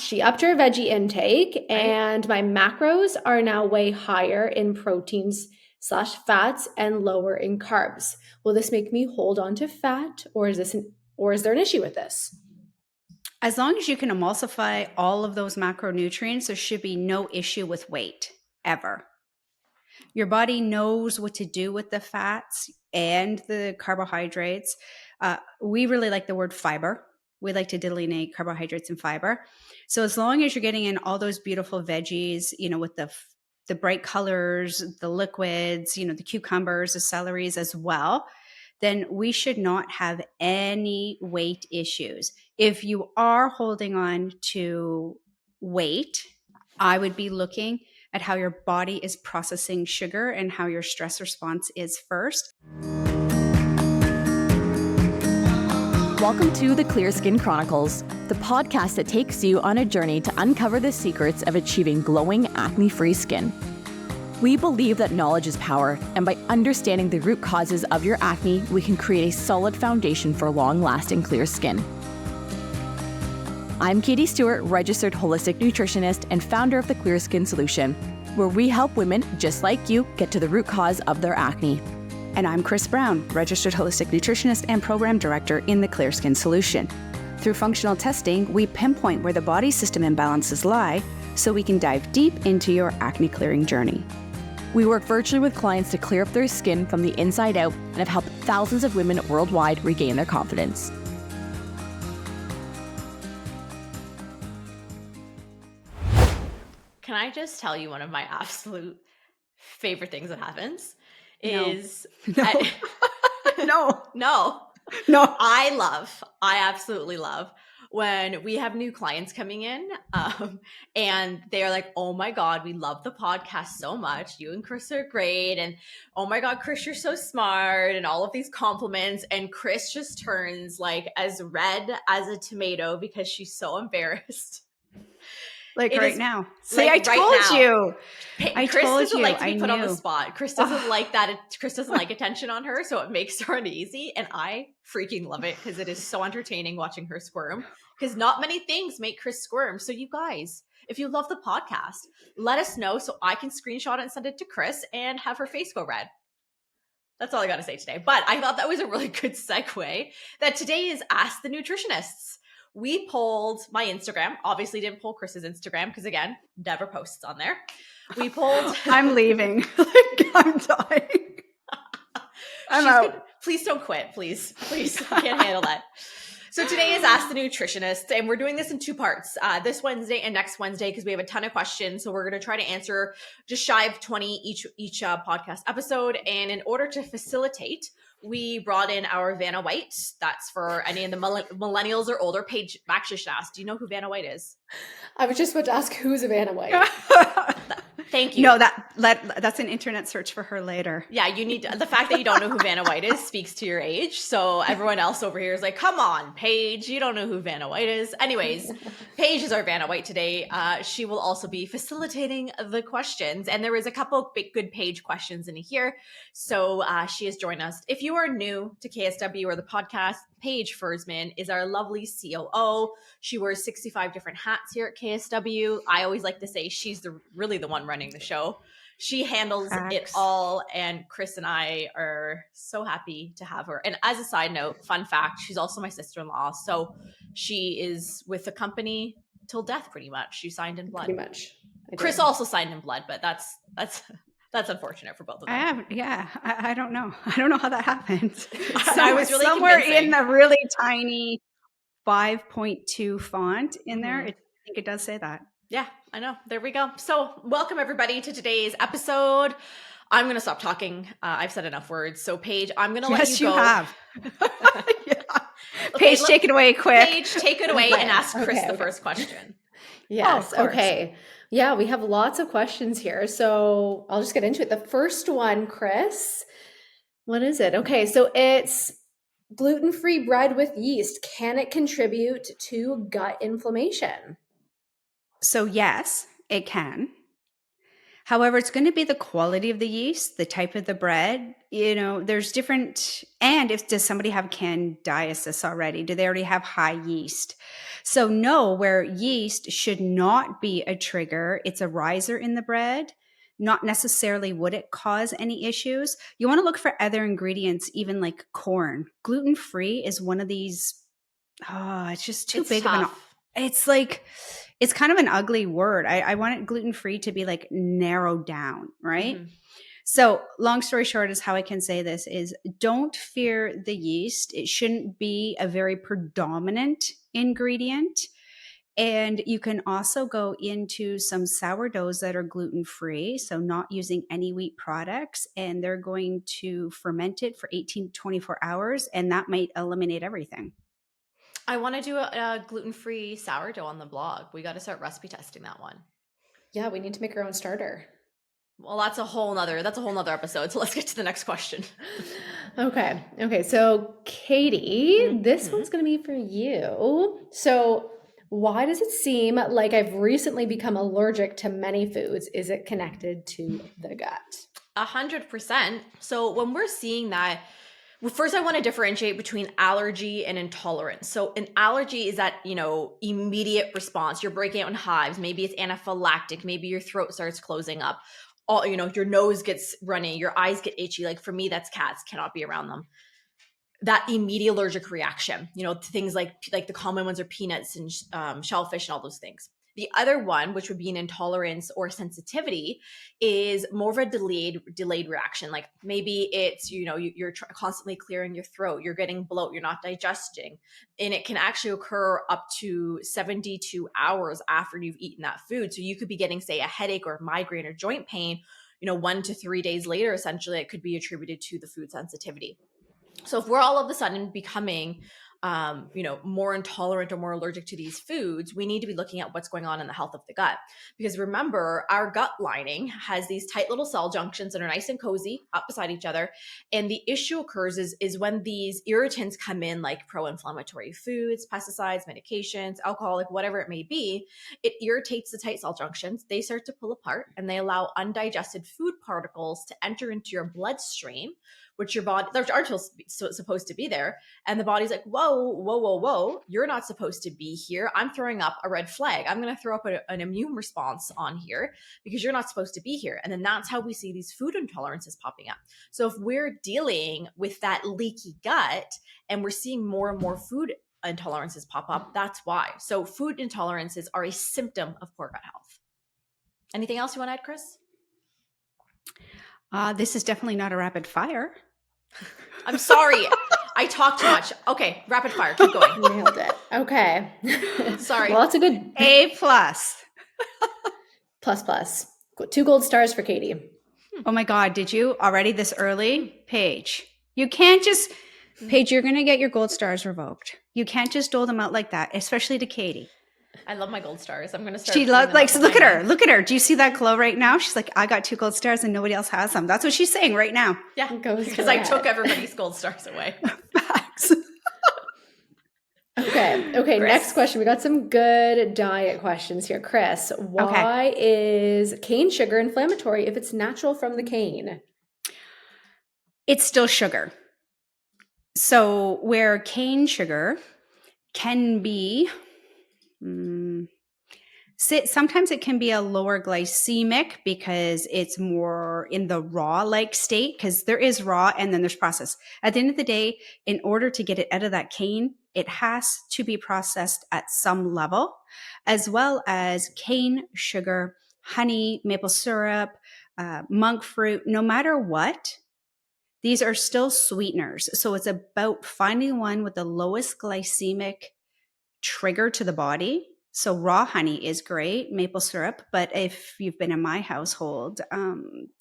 she upped her veggie intake, and my macros are now way higher in proteins / fats and lower in carbs. Will this make me hold on to fat, or is there an issue with this? As long as you can emulsify all of those macronutrients, there should be no issue with weight ever. Your body knows what to do with the fats and the carbohydrates. We really like the word fiber. We like to delineate carbohydrates and fiber. So as long as you're getting in all those beautiful veggies, with the bright colors, the liquids, the cucumbers, the celeries as well, then we should not have any weight issues. If you are holding on to weight, I would be looking at how your body is processing sugar and how your stress response is first. Welcome to the Clear Skin Chronicles, the podcast that takes you on a journey to uncover the secrets of achieving glowing, acne-free skin. We believe that knowledge is power, and by understanding the root causes of your acne, we can create a solid foundation for long-lasting clear skin. I'm Katie Stewart, registered holistic nutritionist and founder of the Clear Skin Solution, where we help women just like you get to the root cause of their acne. And I'm Chris Brown, registered holistic nutritionist and program director in the Clear Skin Solution. Through functional testing, we pinpoint where the body system imbalances lie so we can dive deep into your acne clearing journey. We work virtually with clients to clear up their skin from the inside out and have helped thousands of women worldwide regain their confidence. Can I just tell you one of my absolute favorite things that happens is No. I absolutely love when we have new clients coming in and they're like, oh my God, we love the podcast so much. You and Chris are great. And oh my God, Chris, you're so smart, and all of these compliments. And Chris just turns like as red as a tomato because she's so embarrassed. Like it right now. See, like I told you. Chris doesn't like to be put on the spot. Chris doesn't like that. Chris doesn't like attention on her, so it makes her uneasy. And I freaking love it because it is so entertaining watching her squirm, because not many things make Chris squirm. So you guys, if you love the podcast, let us know so I can screenshot it and send it to Chris and have her face go red. That's all I got to say today. But I thought that was a really good segue that today is Ask the Nutritionists. We polled my Instagram. Obviously didn't poll Chris's Instagram because, again, never posts on there. We polled. I'm leaving. I'm dying. I'm out. Please don't quit. Please. I can't handle that. So today is Ask the Nutritionist, and we're doing this in two parts, this Wednesday and next Wednesday, because we have a ton of questions. So we're going to try to answer just shy of 20 each podcast episode. And in order to facilitate, we brought in our Vanna White. That's for any of the millennials or older. Paige actually should ask, do you know who Vanna White is? I was just about to ask, who's Vanna White? Thank you. No, that's an internet search for her later. Yeah, you need the fact that you don't know who Vanna White is speaks to your age. So everyone else over here is like, come on, Paige, you don't know who Vanna White is. Anyways, Paige is our Vanna White today. She will also be facilitating the questions. And there is a couple big good Paige questions in here. So she has joined us. If you are new to KSW or the podcast, Paige Fursman is our lovely COO. She wears 65 different hats here at KSW. I always like to say she's really the one running the show. She handles it all, and Chris and I are so happy to have her. And as a side note, fun fact, she's also my sister-in-law. So she is with the company till death, pretty much. She signed in blood. Pretty much. Chris also signed in blood, but that's unfortunate for both of them. I don't know. I don't know how that happened. So I was really somewhere convincing. in the really tiny 5.2 font in there. I think it does say that. Yeah, I know. There we go. So welcome everybody to today's episode. I'm going to stop talking. I've said enough words. So Paige, I'm going to let you go. Yes, you have. Yeah. Okay, Paige, take it away quick. Paige, take it away and ask Chris the first question. Yes. Okay. Yeah, we have lots of questions here. So I'll just get into it. The first one, Chris, what is it? Okay. So it's gluten-free bread with yeast. Can it contribute to gut inflammation? So yes, it can. However, it's going to be the quality of the yeast, the type of the bread. There's different. And does somebody have candidiasis already? Do they already have high yeast? So no, where yeast should not be a trigger. It's a riser in the bread. Not necessarily would it cause any issues. You want to look for other ingredients, even like corn. Gluten-free is one of these. Oh, it's just too big of an. It's like, it's kind of an ugly word. I want it gluten-free to be like narrowed down, right? Mm-hmm. So long story short is how I can say this is don't fear the yeast. It shouldn't be a very predominant ingredient. And you can also go into some sourdoughs that are gluten-free, so not using any wheat products, and they're going to ferment it for 18 to 24 hours, and that might eliminate everything. I want to do a gluten-free sourdough on the blog. We got to start recipe testing that one. Yeah, we need to make our own starter. Well, that's a whole nother episode. So let's get to the next question. Okay. So Katie, this one's going to be for you. So why does it seem like I've recently become allergic to many foods? Is it connected to the gut? 100%. So when we're seeing that, well, first I want to differentiate between allergy and intolerance. So an allergy is that, immediate response. You're breaking out in hives. Maybe it's anaphylactic. Maybe your throat starts closing up. Your nose gets runny. Your eyes get itchy. Like for me, that's cats. Cannot be around them. That immediate allergic reaction, things like the common ones are peanuts and shellfish and all those things. The other one, which would be an intolerance or sensitivity, is more of a delayed reaction. Like maybe it's, you're constantly clearing your throat, you're getting bloat, you're not digesting. And it can actually occur up to 72 hours after you've eaten that food. So you could be getting, say, a headache or a migraine or joint pain, 1 to 3 days later, essentially, it could be attributed to the food sensitivity. So if we're all of a sudden becoming more intolerant or more allergic to these foods, we need to be looking at what's going on in the health of the gut. Because remember, our gut lining has these tight little cell junctions that are nice and cozy up beside each other. And the issue occurs is when these irritants come in, like pro-inflammatory foods, pesticides, medications, alcoholic, whatever it may be, it irritates the tight cell junctions. They start to pull apart and they allow undigested food particles to enter into your bloodstream, which your body, they're supposed to be there. And the body's like, whoa, you're not supposed to be here. I'm throwing up a red flag. I'm going to throw up an immune response on here because you're not supposed to be here. And then that's how we see these food intolerances popping up. So if we're dealing with that leaky gut and we're seeing more and more food intolerances pop up, that's why. So food intolerances are a symptom of poor gut health. Anything else you want to add, Chris? This is definitely not a rapid fire. I'm sorry. I talk too much. Okay, rapid fire. Keep going. Nailed it. Okay. Sorry. Well, that's a good A+. plus. 2 gold stars for Katie. Oh my God, did you already this early? Paige, you can't just, Paige, you're going to get your gold stars revoked. You can't just dole them out like that, especially to Katie. I love my gold stars. I'm going to start. She loves, like, so look at her. Do you see that glow right now? She's like, I got 2 gold stars and nobody else has them. That's what she's saying right now. Yeah, because I took everybody's gold stars away. Facts. Okay. Chris. Next question. We got some good diet questions here. Chris, why is cane sugar inflammatory if it's natural from the cane? It's still sugar. So where cane sugar can be, sometimes it can be a lower glycemic because it's more in the raw-like state, because there is raw and then there's processed. At the end of the day, in order to get it out of that cane, it has to be processed at some level, as well as cane sugar, honey, maple syrup, monk fruit, no matter what. These are still sweeteners. So it's about finding one with the lowest glycemic trigger to the body. So raw honey is great, maple syrup, but if you've been in my household,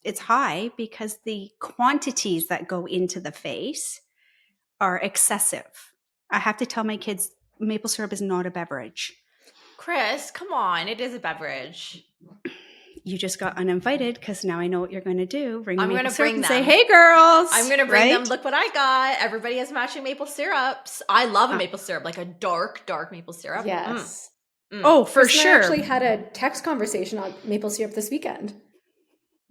it's high because the quantities that go into the face are excessive. I have to tell my kids maple syrup is not a beverage. Chris, come on. It is a beverage. You just got uninvited because now I know what you're going to do. I'm going to bring them. Say, hey, girls. I'm going to bring them. Look what I got. Everybody has matching maple syrups. I love a maple syrup, like a dark maple syrup. Yes. Oh, for Chris sure. I actually had a text conversation on maple syrup this weekend.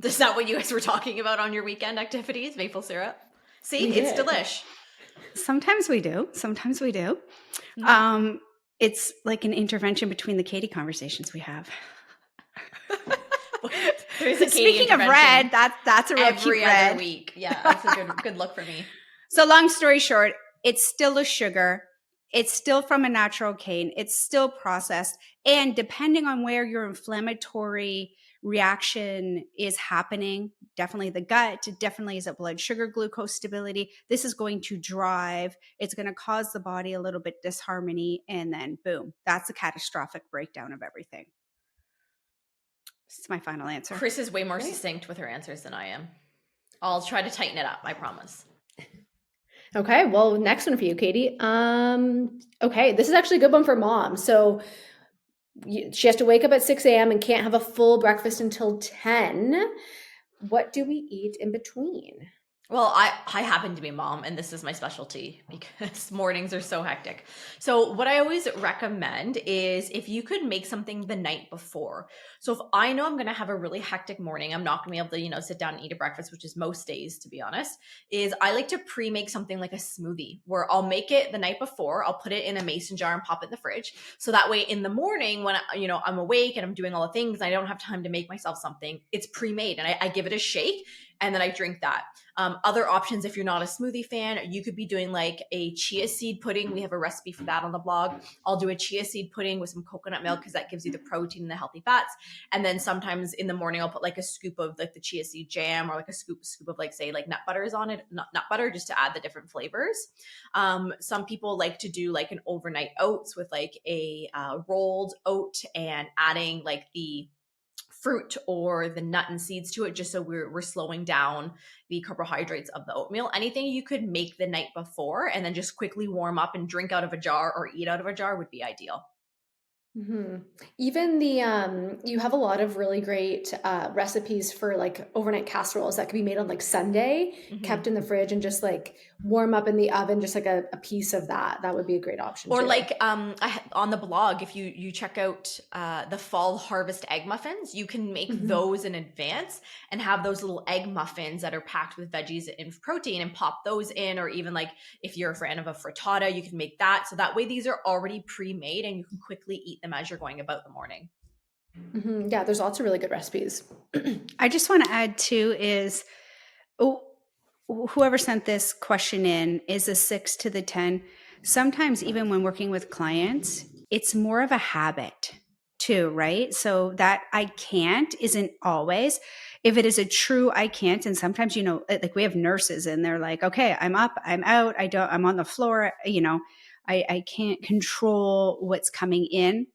Is that what you guys were talking about on your weekend activities? Maple syrup? See, We it's did. delish. Sometimes we do. Sometimes we do. It's like an intervention between the Katie conversations we have. There's a Katie Speaking of red, that's a real every cute other red. week. Yeah, that's a good look for me. So long story short, it's still a sugar. It's still from a natural cane. It's still processed. And depending on where your inflammatory reaction is happening, definitely the gut, definitely is at blood sugar glucose stability. This is going to drive, it's going to cause the body a little bit disharmony. And then boom, that's a catastrophic breakdown of everything. It's my final answer. Chris is way more succinct with her answers than I am. I'll try to tighten it up, I promise. Okay, well, next one for you, Katie. Okay, this is actually a good one for mom. So she has to wake up at 6 a.m. and can't have a full breakfast until 10. What do we eat in between? Well, I happen to be a mom, and this is my specialty because mornings are so hectic. So what I always recommend is if you could make something the night before. So if I know I'm going to have a really hectic morning, I'm not going to be able to, sit down and eat a breakfast, which is most days, to be honest, is I like to pre-make something like a smoothie where I'll make it the night before. I'll put it in a mason jar and pop it in the fridge. So that way in the morning when I'm awake and I'm doing all the things and I don't have time to make myself something, it's pre-made and I give it a shake and then I drink that. Other options, if you're not a smoothie fan, you could be doing like a chia seed pudding. We have a recipe for that on the blog. I'll do a chia seed pudding with some coconut milk because that gives you the protein and the healthy fats. And then sometimes in the morning, I'll put like a scoop of like the chia seed jam or like a scoop of like say like nut butters on it, nut butter, just to add the different flavors. Some people like to do like an overnight oats with like a rolled oat and adding like the fruit or the nut and seeds to it, just so we're slowing down the carbohydrates of the oatmeal. Anything you could make the night before and then just quickly warm up and drink out of a jar or eat out of a jar would be ideal. Mm-hmm. Even you have a lot of really great recipes for like overnight casseroles that could be made on like Sunday, kept in the fridge and just like warm up in the oven, just like a piece of that. That would be a great option. Or too. like on the blog, if you check out the fall harvest egg muffins, you can make those in advance and have those little egg muffins that are packed with veggies and protein and pop those in. Or even like if you're a fan of a frittata, you can make that. So that way these are already pre-made and you can quickly eat them as you're going about the morning. Mm-hmm. Yeah, there's lots of really good recipes. I just want to add too is, whoever sent this question in is a 6 to the 10. Sometimes even when working with clients, it's more of a habit too, right? So that I can't isn't always. If it is a true I can't, and sometimes, like we have nurses and they're like, okay, I'm up, I'm out, I'm on the floor, I can't control what's coming in.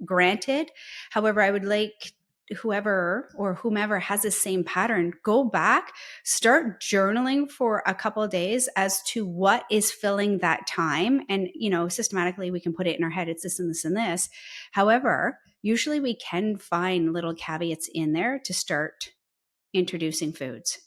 Granted. However, I would like whomever has the same pattern, go back, start journaling for a couple of days as to what is filling that time. And, systematically we can put it in our head. It's this and this and this. However, usually we can find little caveats in there to start introducing foods.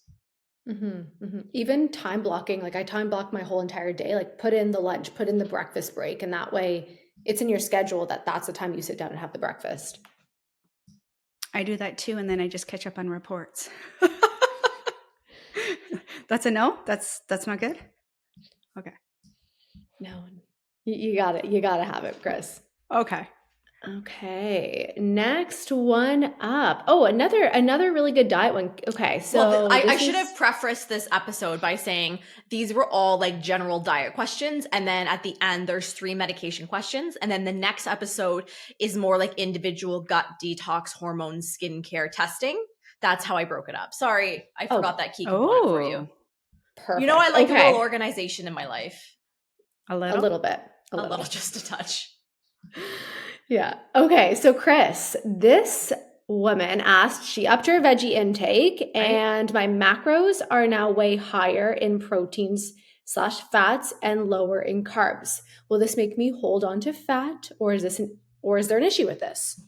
Mm-hmm, mm-hmm. Even time blocking, like I time block my whole entire day, like put in the lunch, put in the breakfast break. And that way it's in your schedule that's the time you sit down and have the breakfast. I do that too. And then I just catch up on reports. That's a no? That's not good? Okay. No, you got it. You got to have it, Chris. Okay. Okay. Next one up. Oh, another really good diet one. Okay. So I should have prefaced this episode by saying these were all like general diet questions. And then at the end, there's 3 medication questions. And then the next episode is more like individual gut detox, hormones, skincare testing. That's how I broke it up. Sorry, I forgot that key component for you. Perfect. I like a little organization in my life. A little bit. A little, just a touch. Yeah. Okay. So Chris, this woman asked, she upped her veggie intake and my macros are now way higher in proteins / fats and lower in carbs. Will this make me hold on to fat or is there an issue with this?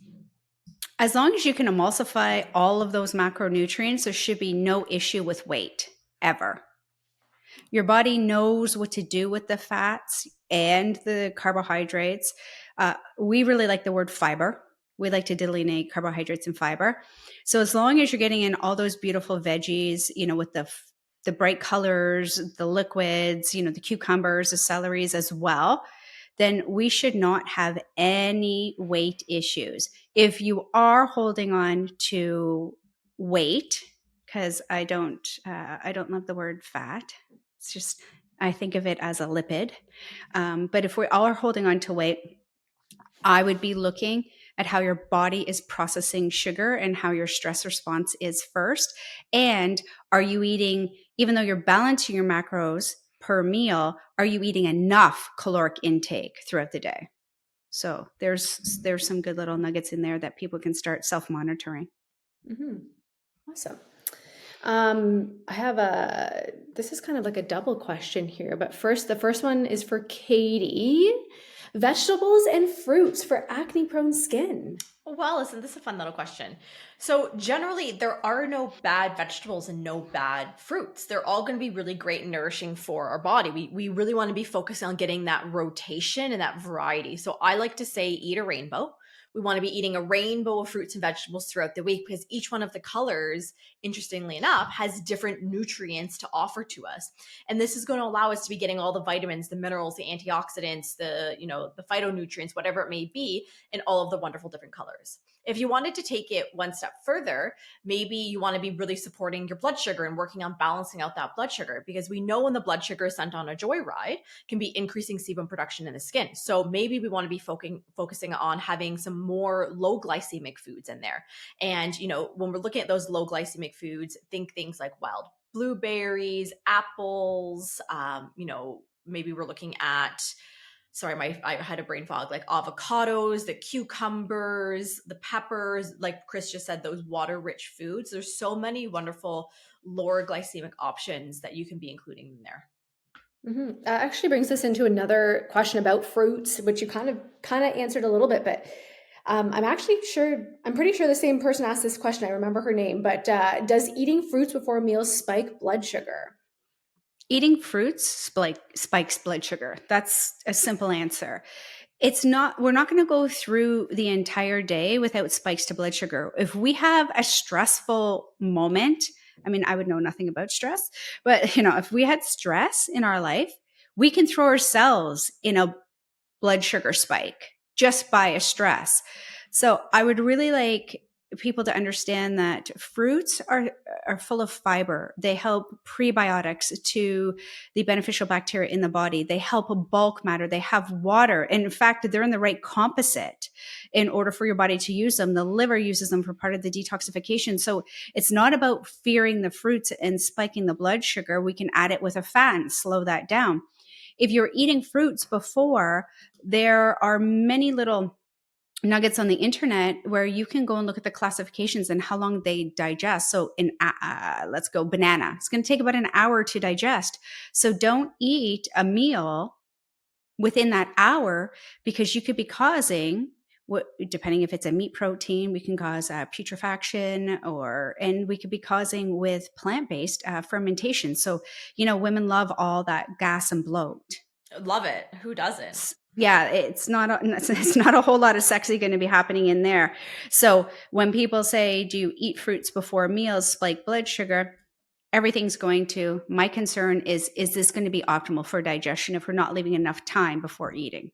As long as you can emulsify all of those macronutrients, there should be no issue with weight ever. Your body knows what to do with the fats and the carbohydrates. We really like the word fiber. We like to delineate carbohydrates and fiber. So as long as you're getting in all those beautiful veggies, with the bright colors, the liquids, the cucumbers, the celeries as well, then we should not have any weight issues. If you are holding on to weight, because I don't love the word fat. It's just, I think of it as a lipid. But if we are holding on to weight, I would be looking at how your body is processing sugar and how your stress response is first. And are you eating, even though you're balancing your macros per meal, are you eating enough caloric intake throughout the day? So there's some good little nuggets in there that people can start self-monitoring. Mm-hmm. Awesome. This is kind of like a double question here, but the first one is for Katie. Vegetables and fruits for acne-prone skin. Well, listen, this is a fun little question. So generally, there are no bad vegetables and no bad fruits. They're all going to be really great and nourishing for our body. We really want to be focused on getting that rotation and that variety. So I like to say eat a rainbow. We want to be eating a rainbow of fruits and vegetables throughout the week because each one of the colors, interestingly enough, has different nutrients to offer to us. And this is going to allow us to be getting all the vitamins, the minerals, the antioxidants, the phytonutrients, whatever it may be, in all of the wonderful different colors. If you wanted to take it one step further, maybe you want to be really supporting your blood sugar and working on balancing out that blood sugar, because we know when the blood sugar is sent on a joyride can be increasing sebum production in the skin. So maybe we want to be focusing on having some more low glycemic foods in there. And, when we're looking at those low glycemic foods, think things like wild blueberries, apples, maybe we're looking at, I had a brain fog, like avocados, the cucumbers, the peppers, like Chris just said, those water-rich foods. There's so many wonderful lower glycemic options that you can be including in there. Mm-hmm. That actually brings us into another question about fruits, which you kind of answered a little bit, but I'm pretty sure the same person asked this question. I remember her name, but does eating fruits before meals spike blood sugar? Eating fruits spikes blood sugar. That's a simple answer. We're not going to go through the entire day without spikes to blood sugar. If we have a stressful moment, I would know nothing about stress, but if we had stress in our life, we can throw ourselves in a blood sugar spike just by a stress. So I would really like people to understand that fruits are full of fiber. They help prebiotics to the beneficial bacteria in the body. They help bulk matter. They have water. And in fact, they're in the right composite in order for your body to use them. The liver uses them for part of the detoxification. So it's not about fearing the fruits and spiking the blood sugar. We can add it with a fat and slow that down. If you're eating fruits before, there are many little nuggets on the internet where you can go and look at the classifications and how long they digest. So let's go banana. It's going to take about an hour to digest. So don't eat a meal within that hour, because you could be causing, depending if it's a meat protein, we can cause putrefaction, and we could be causing with plant-based fermentation. So, women love all that gas and bloat. Love it. Who doesn't? Yeah, it's not a whole lot of sexy going to be happening in there. So when people say, do you eat fruits before meals, spike blood sugar? Everything's going to. My concern is this going to be optimal for digestion if we're not leaving enough time before eating?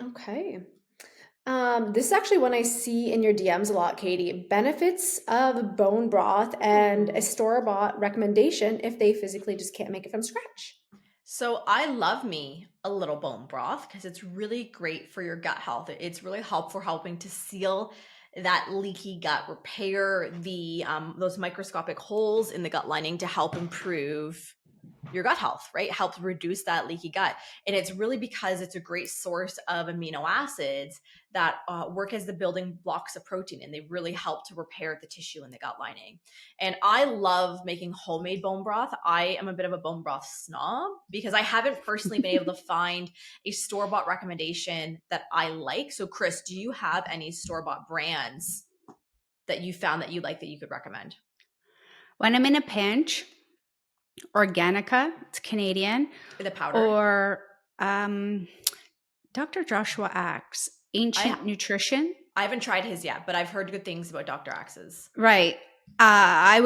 Okay. This is actually one I see in your DMs a lot, Katie. Benefits of bone broth and a store-bought recommendation if they physically just can't make it from scratch. So I love me a little bone broth because it's really great for your gut health. It's really helpful helping to seal that leaky gut, repair the those microscopic holes in the gut lining to help improve your gut health, right? Helps reduce that leaky gut. And it's really because it's a great source of amino acids that work as the building blocks of protein, and they really help to repair the tissue in the gut lining. And I love making homemade bone broth. I am a bit of a bone broth snob because I haven't personally been able to find a store-bought recommendation that I like. So Chris, do you have any store-bought brands that you found that you like that you could recommend? When I'm in a pinch, Organica, it's Canadian. The powder. Or Dr. Joshua Axe. Ancient Nutrition. I haven't tried his yet, but I've heard good things about Dr. Axe's. Right. I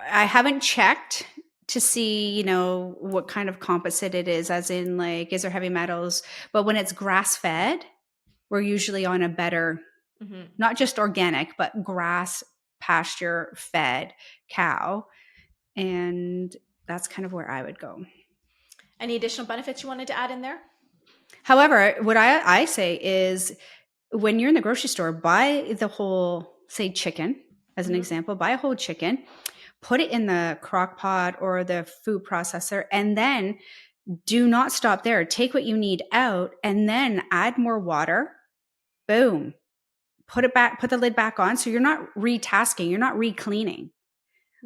haven't checked to see, you know, what kind of composite it is, as in like, is there heavy metals? But when it's grass fed, we're usually on a better, not just organic, but grass pasture fed cow. And that's kind of where I would go. Any additional benefits you wanted to add in there? However, what I say is when you're in the grocery store, buy the whole, say, chicken, as an example, buy a whole chicken, put it in the crock pot or the food processor, and then do not stop there. Take what you need out and then add more water. Boom. Put it back, put the lid back on. So you're not retasking, you're not re-cleaning.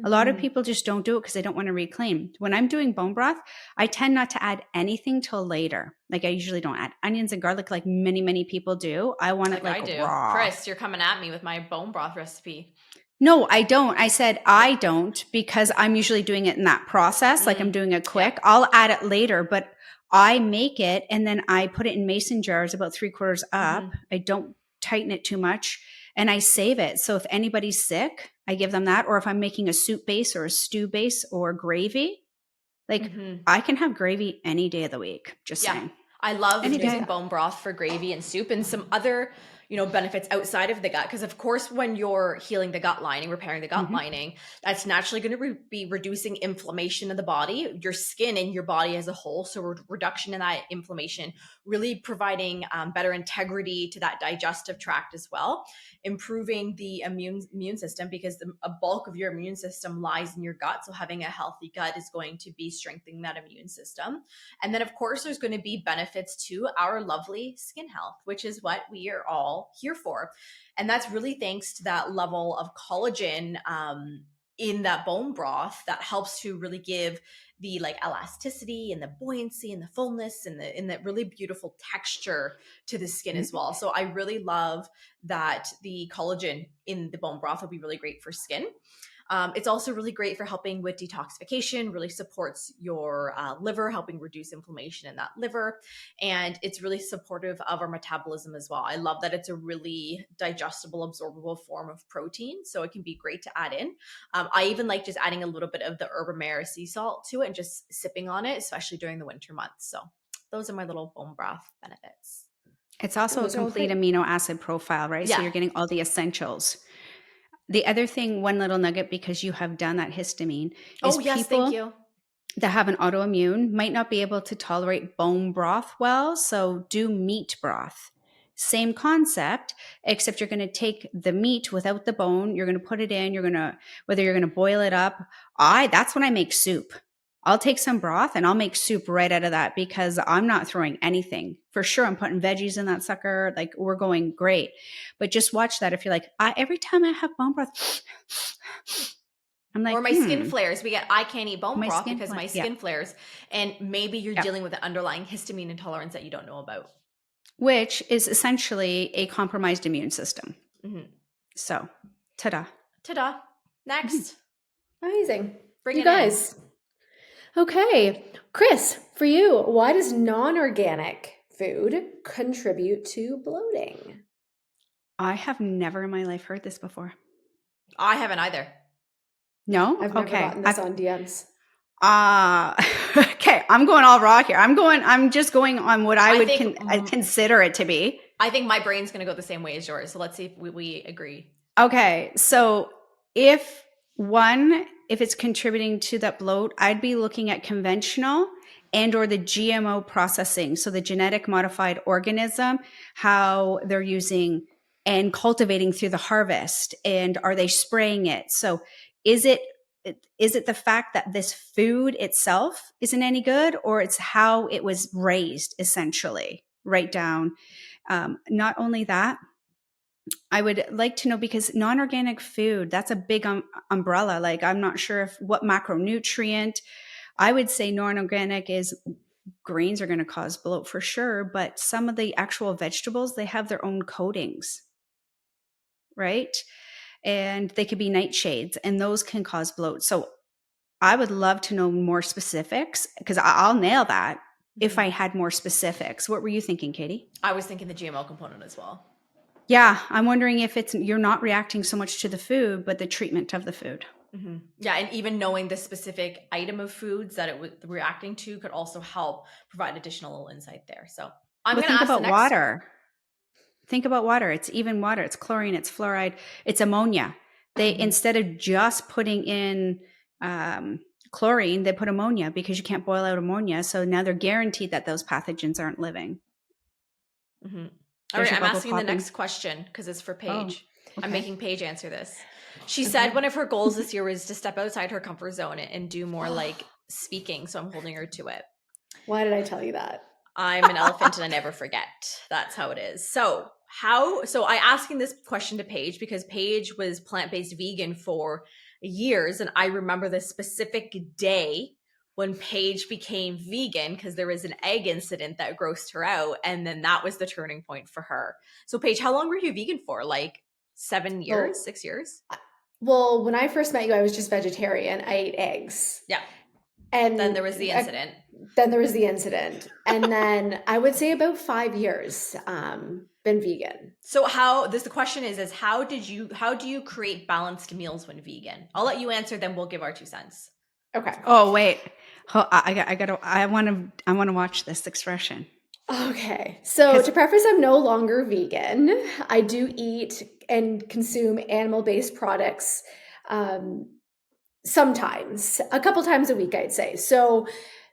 A lot of people just don't do it because they don't want to reclaim. When I'm doing bone broth, I tend not to add anything till later. Like I usually don't add onions and garlic like many, many people do. I want it like raw. Chris, you're coming at me with my bone broth recipe. No, I don't. I said I don't because I'm usually doing it in that process. Like I'm doing it quick. I'll add it later, but I make it and then I put it in mason jars about 3/4 up. I don't tighten it too much. And I save it. So if anybody's sick, I give them that. Or if I'm making a soup base or a stew base or gravy, like I can have gravy any day of the week. Just saying. I love using bone broth for gravy and soup and some other, you know, benefits outside of the gut. Because of course, when you're healing the gut lining, repairing the gut lining, that's naturally going to be reducing inflammation in the body, your skin and your body as a whole. So reduction in that inflammation, really providing better integrity to that digestive tract as well, improving the immune system because a bulk of your immune system lies in your gut. So having a healthy gut is going to be strengthening that immune system. And then of course, there's going to be benefits to our lovely skin health, which is what we are all here for. And that's really thanks to that level of collagen in that bone broth that helps to really give the like elasticity and the buoyancy and the fullness and the really beautiful texture to the skin as well. So I really love that the collagen in the bone broth will be really great for skin. It's also really great for helping with detoxification, really supports your liver, helping reduce inflammation in that liver. And it's really supportive of our metabolism as well. I love that it's a really digestible, absorbable form of protein. So it can be great to add in. I even like just adding a little bit of the herb Amara sea salt to it and just sipping on it, especially during the winter months. So those are my little bone broth benefits. It's also a complete amino acid profile, right? Yeah. So you're getting all the essentials. The other thing, one little nugget, because you have done that histamine, is people that have an autoimmune might not be able to tolerate bone broth well. So do meat broth. Same concept, except you're going to take the meat without the bone. You're going to put it in. Whether you're going to boil it up. That's when I make soup. I'll take some broth and I'll make soup right out of that because I'm not throwing anything. For sure, I'm putting veggies in that sucker. Like we're going great. But just watch that. If you're like, every time I have bone broth, I'm like, or my skin flares. I can't eat bone broth because my skin flares. And maybe you're dealing with an underlying histamine intolerance that you don't know about. Which is essentially a compromised immune system. So, ta-da. Ta-da. Next. Amazing. Bring you guys. Okay, Chris, for you, why does non-organic food contribute to bloating? I have never in my life heard this before. I haven't either. No? I've never gotten this on DMs. Okay, I'm going all raw here. I'm just going on what I would consider it to be. I think my brain's going to go the same way as yours. So let's see if we agree. Okay, so if it's contributing to that bloat, I'd be looking at conventional and or the GMO processing. So the genetic modified organism, how they're using and cultivating through the harvest, and are they spraying it? So is it the fact that this food itself isn't any good, or it's how it was raised essentially, right down? Not only that, I would like to know, because non-organic food, that's a big umbrella. Like, I'm not sure what macronutrient. I would say non-organic is grains are going to cause bloat for sure, but some of the actual vegetables, they have their own coatings, right? And they could be nightshades, and those can cause bloat. So I would love to know more specifics, because I'll nail that. if I had more specifics. What were you thinking, Katie? I was thinking the GMO component as well. Yeah, I'm wondering if you're not reacting so much to the food, but the treatment of the food. Mm-hmm. Yeah, and even knowing the specific item of foods that it was reacting to could also help provide additional insight there. So I'm going to think ask about the next water. Think about water. It's even water. It's chlorine. It's fluoride. It's ammonia. They instead of just putting in chlorine, they put ammonia because you can't boil out ammonia. So now they're guaranteed that those pathogens aren't living. Mm-hmm. All right, I'm asking the next question because it's for Paige. Oh, okay. I'm making Paige answer this. She said one of her goals this year was to step outside her comfort zone and do more like speaking. So I'm holding her to it. Why did I tell you that? I'm an elephant and I never forget. That's how it is. So I asking this question to Paige because Paige was plant-based vegan for years. And I remember the specific day when Paige became vegan because there was an egg incident that grossed her out. And then that was the turning point for her. So Paige, how long were you vegan for? Like 7 years, 6 years? Well, when I first met you, I was just vegetarian. I ate eggs. Yeah. And then there was the incident. And then I would say about 5 years been vegan. So the question is how do you create balanced meals when vegan? I'll let you answer, then we'll give our 2 cents. Okay. Oh, wait. I want to watch this expression. Okay. So to preface, I'm no longer vegan. I do eat and consume animal-based products sometimes, a couple times a week, I'd say. So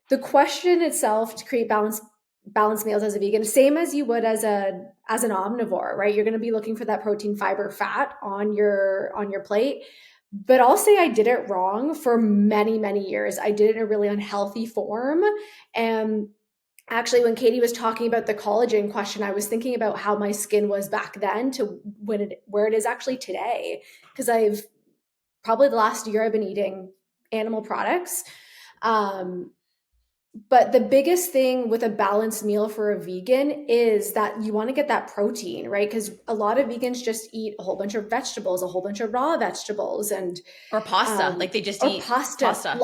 the question itself to create balanced meals as a vegan, same as you would as an omnivore, right? You're going to be looking for that protein, fiber, fat on your plate. But I'll say I did it wrong for many, many years. I did it in a really unhealthy form. And actually, when Katie was talking about the collagen question, I was thinking about how my skin was back then to where it is actually today. Because I've probably the last year I've been eating animal products. But the biggest thing with a balanced meal for a vegan is that you want to get that protein, right? Because a lot of vegans just eat a whole bunch of vegetables, a whole bunch of raw vegetables, or pasta. Like they just eat pasta. A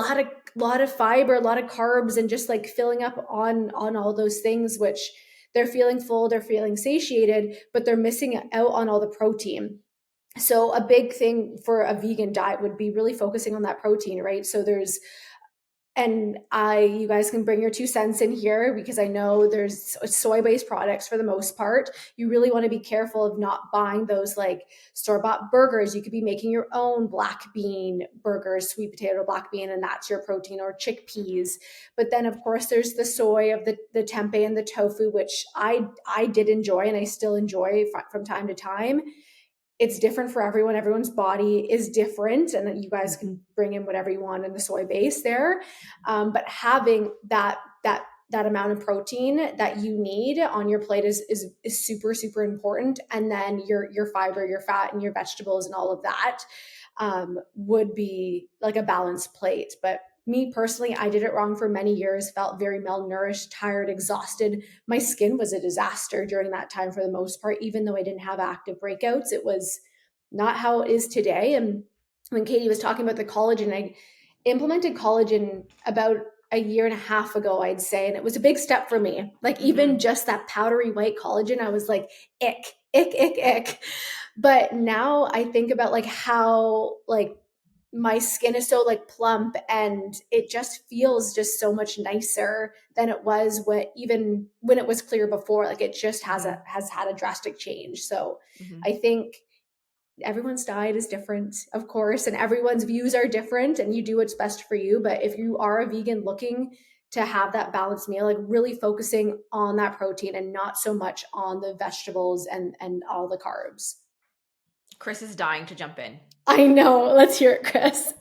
lot of fiber, a lot of carbs, and just like filling up on all those things, which they're feeling full, they're feeling satiated, but they're missing out on all the protein. So a big thing for a vegan diet would be really focusing on that protein, right? So you guys can bring your 2 cents in here because I know there's soy-based products for the most part. You really want to be careful of not buying those like store-bought burgers. You could be making your own black bean burgers, sweet potato black bean, and that's your protein, or chickpeas. But then of course there's the soy of the tempeh and the tofu, which I did enjoy and I still enjoy from time to time. It's different for everyone. Everyone's body is different, and you guys can bring in whatever you want in the soy base there. But having that amount of protein that you need on your plate is super, super important. And then your fiber, your fat, and your vegetables and all of that would be like a balanced plate. But me personally, I did it wrong for many years, felt very malnourished, tired, exhausted. My skin was a disaster during that time for the most part, even though I didn't have active breakouts. It was not how it is today. And when Katie was talking about the collagen, I implemented collagen about a year and a half ago, I'd say. And it was a big step for me. Like even just that powdery white collagen, I was like, ick. But now I think about like how like my skin is so like plump, and it just feels just so much nicer than it was even when it was clear before. Like it just has had a drastic change. So I think everyone's diet is different, of course, and everyone's views are different, and you do what's best for you. But if you are a vegan looking to have that balanced meal, like really focusing on that protein and not so much on the vegetables and all the carbs. Chris is dying to jump in. I know. Let's hear it, Chris.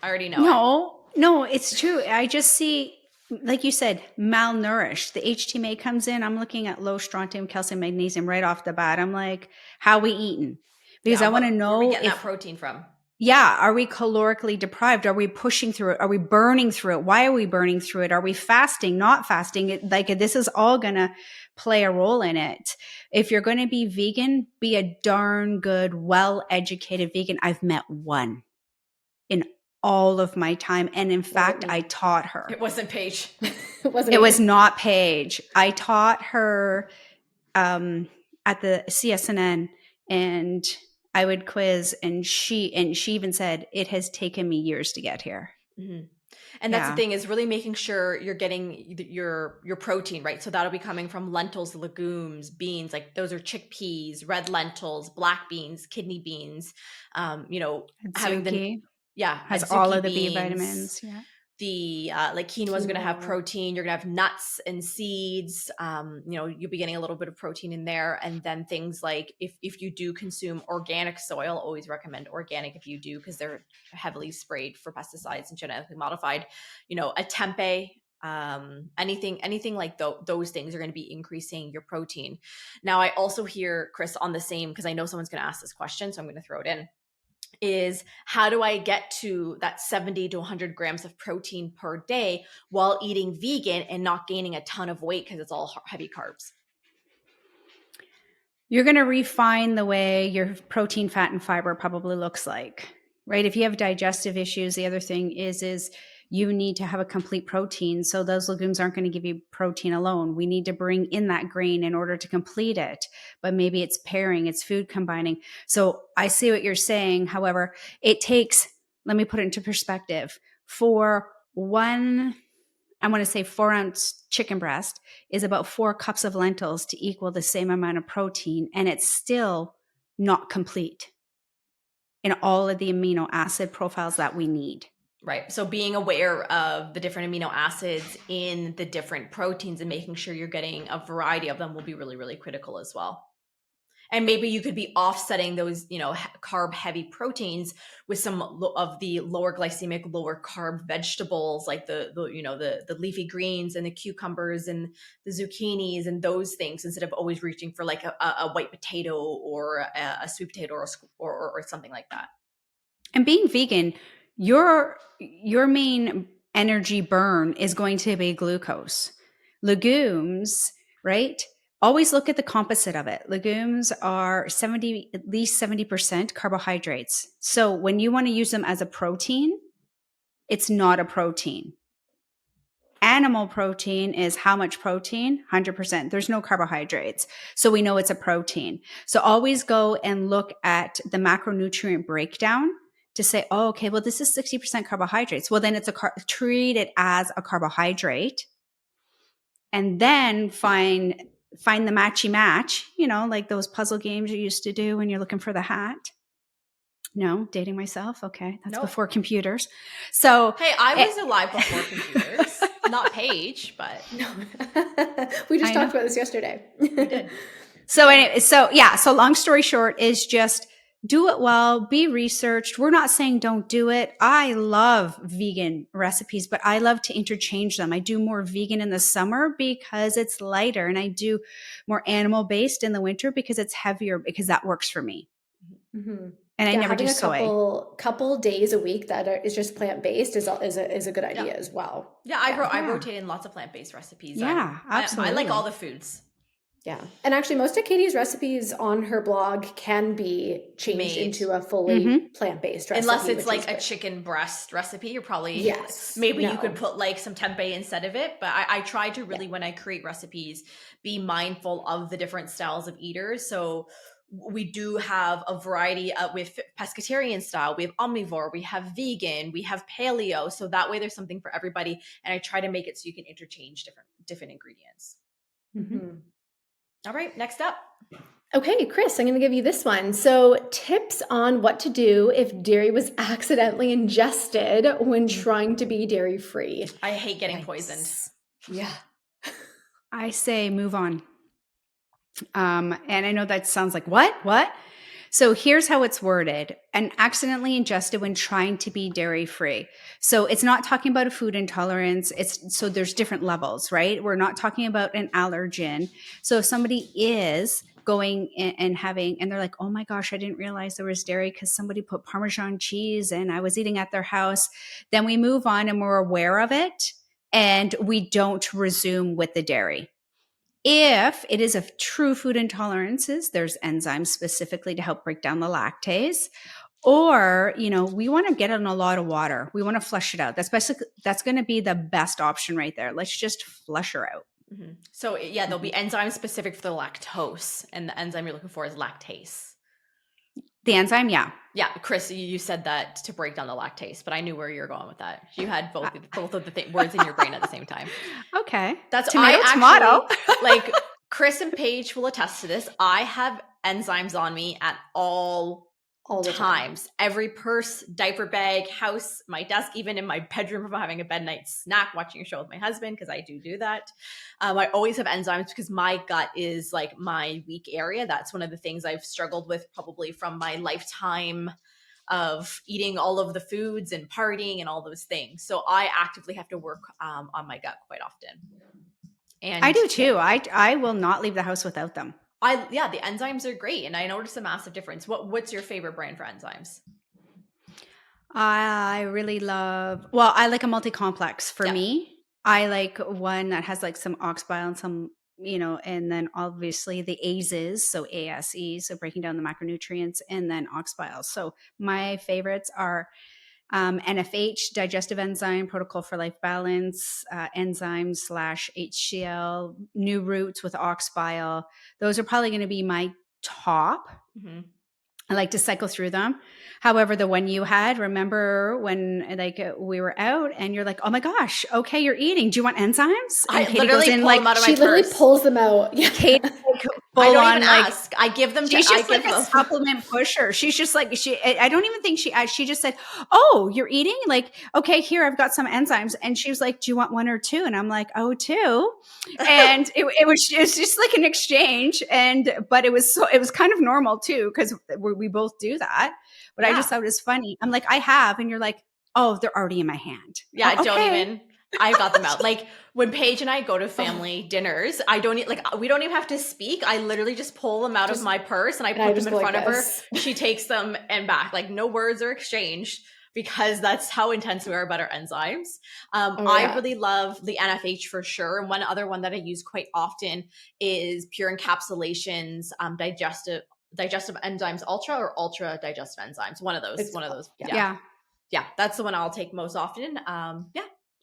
I already know. No, it's true. I just see, like you said, malnourished. The HTMA comes in. I'm looking at low strontium, calcium, magnesium right off the bat. I'm like, how are we eating? Because I want to know where we getting that protein from. Yeah. Are we calorically deprived? Are we pushing through it? Are we burning through it? Why are we burning through it? Are we fasting, not fasting? This is all going to play a role in it. If you're going to be vegan, be a darn good, well-educated vegan. I've met one in all of my time. And in fact, I taught her. It wasn't Paige. It was not Paige. I taught her at the CSNN, and I would quiz, and she even said, it has taken me years to get here. Mm-hmm. And that's the thing, is really making sure you're getting your protein, right? So that'll be coming from lentils, legumes, beans, like those are chickpeas, red lentils, black beans, kidney beans, having has all of the B vitamins. Yeah. The like quinoa is going to have protein. You're going to have nuts and seeds. You'll be getting a little bit of protein in there. And then things like if you do consume organic soil, always recommend organic if you do, because they're heavily sprayed for pesticides and genetically modified. A tempeh, anything like those things are going to be increasing your protein. Now, I also hear, Chris, on the same, because I know someone's going to ask this question, so I'm going to throw it in, is how do I get to that 70 to 100 grams of protein per day while eating vegan and not gaining a ton of weight because it's all heavy carbs? You're going to refine the way your protein, fat, and fiber probably looks like, right? If you have digestive issues, the other thing is you need to have a complete protein. So those legumes aren't going to give you protein alone. We need to bring in that grain in order to complete it. But maybe it's pairing, it's food combining. So I see what you're saying. However, it takes, let me put it into perspective, for one, I want to say 4-ounce chicken breast is about 4 cups of lentils to equal the same amount of protein. And it's still not complete in all of the amino acid profiles that we need. Right. So being aware of the different amino acids in the different proteins and making sure you're getting a variety of them will be really, really critical as well. And maybe you could be offsetting those, carb heavy proteins with some of the lower glycemic, lower carb vegetables, like the leafy greens and the cucumbers and the zucchinis and those things, instead of always reaching for like a white potato or a sweet potato or something like that. And being vegan, your main energy burn is going to be glucose. Legumes, right? Always look at the composite of it. Legumes are at least 70% carbohydrates. So when you want to use them as a protein, it's not a protein. Animal protein is how much protein? 100%. There's no carbohydrates. So we know it's a protein. So always go and look at the macronutrient breakdown to say, oh, okay, well, this is 60% carbohydrates. Well, then treat it as a carbohydrate, and then find the matchy match, like those puzzle games you used to do when you're looking for the hat. No, dating myself. Okay. That's before computers. So, hey, I was alive before computers, not Paige, but no. We just talked about this yesterday. We did. So anyway, so long story short is just do it well, be researched. We're not saying don't do it. I love vegan recipes, but I love to interchange them. I do more vegan in the summer because it's lighter, and I do more animal-based in the winter because it's heavier, because that works for me. Mm-hmm. And I never do soy. Couple days a week that is just plant-based is a good idea as well. Yeah, I rotate in lots of plant-based recipes. Yeah, absolutely. I like all the foods. Yeah. And actually, most of Katie's recipes on her blog can be changed into a fully plant-based recipe. Unless it's like a chicken breast recipe, you're probably, you could put like some tempeh instead of it. But I try to really, when I create recipes, be mindful of the different styles of eaters. So we do have a variety with pescatarian style. We have omnivore, we have vegan, we have paleo. So that way there's something for everybody. And I try to make it so you can interchange different ingredients. Mm-hmm. All right, next up. Okay, Chris, I'm going to give you this one. So tips on what to do if dairy was accidentally ingested when trying to be dairy-free. I hate getting poisoned. Yeah. I say move on. And I know that sounds like, what? So here's how it's worded: and accidentally ingested when trying to be dairy-free. So it's not talking about a food intolerance. So there's different levels, right? We're not talking about an allergen. So if somebody is going and they're like, oh my gosh, I didn't realize there was dairy because somebody put Parmesan cheese and I was eating at their house, then we move on and we're aware of it and we don't resume with the dairy. If it is a true food intolerances, there's enzymes specifically to help break down the lactase. Or, we want to get in a lot of water. We want to flush it out. That's going to be the best option right there. Let's just flush her out. Mm-hmm. So yeah, there'll be enzymes specific for the lactose, and the enzyme you're looking for is lactase. The enzyme, yeah. Yeah, Chris, you said that to break down the lactase, but I knew where you're going with that. You had both of the words in your brain at the same time. Okay. That's tomato. Like Chris and Paige will attest to this. I have enzymes on me at all the times. Every purse, diaper bag, house, my desk, even in my bedroom if I'm having a bed night snack, watching a show with my husband, because I do that. I always have enzymes because my gut is like my weak area. That's one of the things I've struggled with probably from my lifetime of eating all of the foods and partying and all those things. So I actively have to work on my gut quite often. And I do too. I will not leave the house without them. The enzymes are great, and I noticed a massive difference. What's your favorite brand for enzymes? I really I like a multi-complex for me. I like one that has like some oxbile and some, and then obviously the ASEs, so ASEs, so breaking down the macronutrients, and then oxbiles. So my favorites are NFH, Digestive Enzyme, Protocol for Life Balance, enzymes / HCl, New Roots with oxbile. Those are probably going to be my top. Mm-hmm. I like to cycle through them. However, the one you had, remember when we were out and you're like, oh my gosh, okay, you're eating. Do you want enzymes? And I Katie literally pull them out of my purse. She literally pulls them out. Yeah. Kate, I don't even ask. I give them to She's just like a supplement pusher. She's just like, I don't even think she just said, oh, you're eating? Like, okay, here, I've got some enzymes. And she was like, do you want one or two? And I'm like, oh, two. And it was just like an exchange. But it was kind of normal too, because we both do that. But I just thought it was funny. I'm like, I have. And you're like, oh, they're already in my hand. Yeah, okay. I got them out. Like when Paige and I go to family dinners, we don't even have to speak. I literally just pull them out of my purse and I put them in front of her. She takes them and back. Like no words are exchanged because that's how intense we are about our enzymes. I really love the NFH for sure. And one other one that I use quite often is Pure Encapsulations, Digestive Enzymes Ultra or Ultra Digestive Enzymes. One of those. Yeah. That's the one I'll take most often.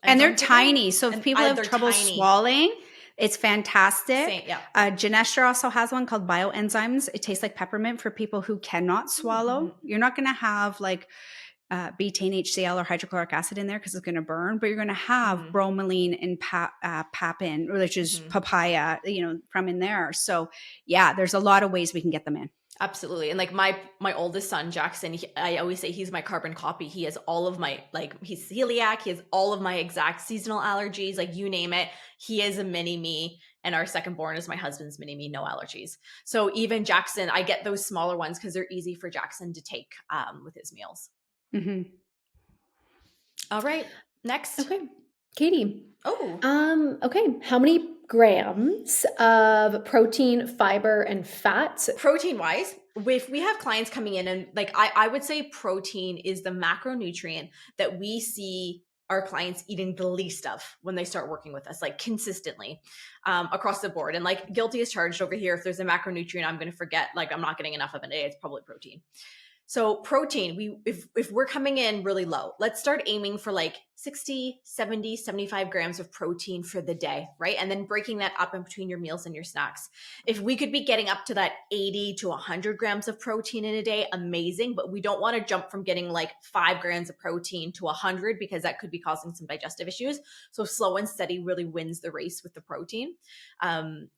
And they're tiny. So if people have trouble swallowing, it's fantastic. Genestra also has one called Bioenzymes. It tastes like peppermint for people who cannot swallow. Mm-hmm. You're not going to have like betaine, HCl, or hydrochloric acid in there because it's going to burn, but you're going to have bromelain and papin, which is papaya, from in there. So yeah, there's a lot of ways we can get them in. Absolutely. And like my oldest son, Jackson, I always say he's my carbon copy. He has all of my, he's celiac. He has all of my exact seasonal allergies, like you name it. He is a mini me. And our second born is my husband's mini me, no allergies. So even Jackson, I get those smaller ones because they're easy for Jackson to take with his meals. Mm-hmm. All right. Next. Okay. Katie. Oh. Okay. How many grams of protein, fiber, and fats? Protein wise, if we have clients coming in and I would say protein is the macronutrient that we see our clients eating the least of when they start working with us, consistently across the board. And guilty as charged over here. If there's a macronutrient I'm going to forget, I'm not getting enough of it today, it's probably protein. So protein, if we're coming in really low, let's start aiming for 60, 70, 75 grams of protein for the day, right? And then breaking that up in between your meals and your snacks. If we could be getting up to that 80 to 100 grams of protein in a day, amazing. But we don't want to jump from getting 5 grams of protein to 100 because that could be causing some digestive issues. So slow and steady really wins the race with the protein.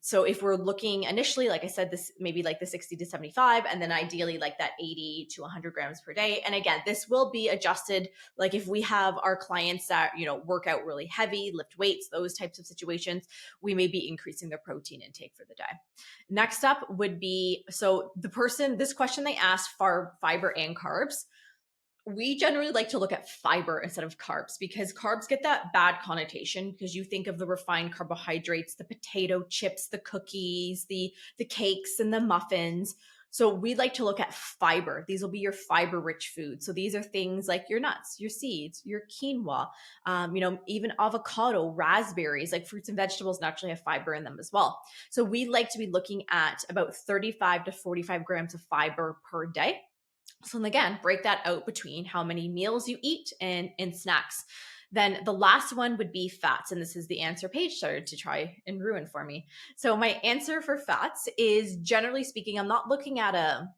So if we're looking initially, like I said, this maybe the 60 to 75, and then ideally that 80 to 100 grams per day. And again, this will be adjusted. If we have our clients that, work out really heavy, lift weights, those types of situations, we may be increasing their protein intake for the day. Next up would be, so this question they asked for fiber and carbs. We generally like to look at fiber instead of carbs because carbs get that bad connotation because you think of the refined carbohydrates, the potato chips, the cookies, the cakes and the muffins. So we like to look at fiber. These will be your fiber-rich foods. So these are things like your nuts, your seeds, your quinoa, even avocado, raspberries, fruits and vegetables naturally have fiber in them as well. So we like to be looking at about 35 to 45 grams of fiber per day. So then again, break that out between how many meals you eat and snacks. Then the last one would be fats. And this is the answer Paige started to try and ruin for me. So my answer for fats is, generally speaking, I'm not looking at a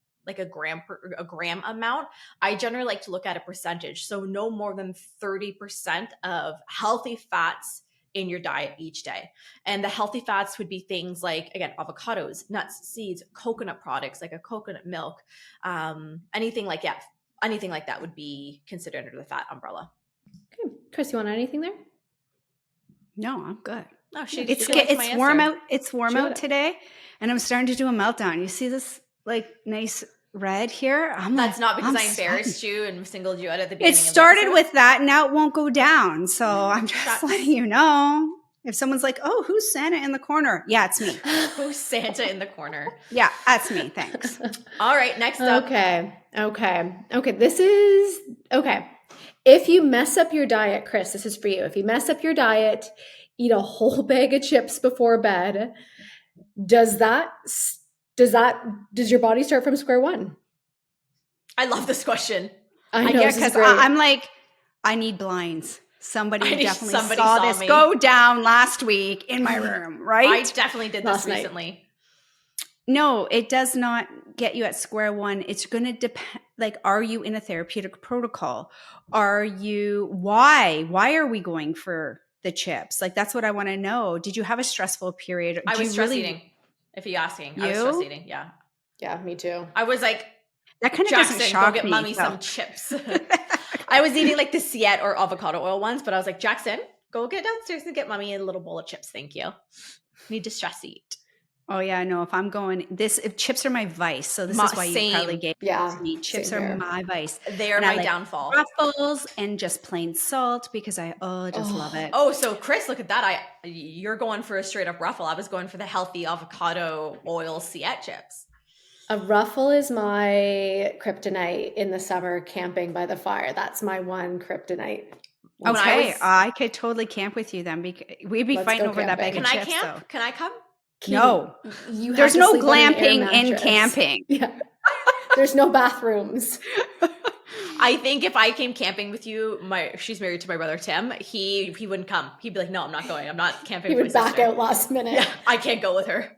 gram amount. I generally like to look at a percentage. So no more than 30% of healthy fats in your diet each day. And the healthy fats would be things like, again, avocados, nuts, seeds, coconut products, like a coconut milk, anything like that would be considered under the fat umbrella. Okay. Chris, you want anything there? No, I'm good. Oh, It's warm out. It's warm out today, and I'm starting to do a meltdown. You see this like nice red here? That's not because I embarrassed you and singled you out at the beginning. It started with that, and now it won't go down. So I'm just letting you know. If someone's like, "Oh, who's Santa in the corner?" Yeah, it's me. Who's Santa in the corner? Yeah, that's me. Thanks. All right, next up. Okay. This is okay. If you mess up your diet, Chris, this is for you. If you mess up your diet, eat a whole bag of chips before bed, does your body start from square one? I love this question. I know, because I'm like, I need blinds. Somebody definitely saw this me go down last week in my room, right? I definitely did this recently. No, it does not get you at square one. It's going to depend. Like, are you in a therapeutic protocol? Why are we going for the chips? Like, that's what I want to know. Did you have a stressful period? I was stress eating. If you're asking, I was stress eating. Yeah. Yeah, me too. I was like, that kind of Jackson, doesn't shock go get me, mommy some chips. I was eating like the Ciet or avocado oil ones, but I was like, Jackson, go get downstairs and get mommy a little bowl of chips. Thank you. Need to stress eat. Oh yeah, no. If I'm going if chips are my vice, so this is why you probably gave me. Chips are my vice. They are my downfall. Ruffles and just plain salt because I just love it. Oh, so Chris, look at that. You're going for a straight up ruffle. I was going for the healthy avocado oil Ciet chips. A ruffle is my kryptonite in the summer, camping by the fire. That's my one kryptonite. Okay, I could totally camp with you then. We'd be fighting over that bag of chips. Can I camp? Can I come? No, there's no glamping and camping. Yeah. There's no bathrooms. I think if I came camping with you, she's married to my brother Tim. He wouldn't come. He'd be like, "No, I'm not going. I'm not camping." He would back out last minute. Yeah, I can't go with her.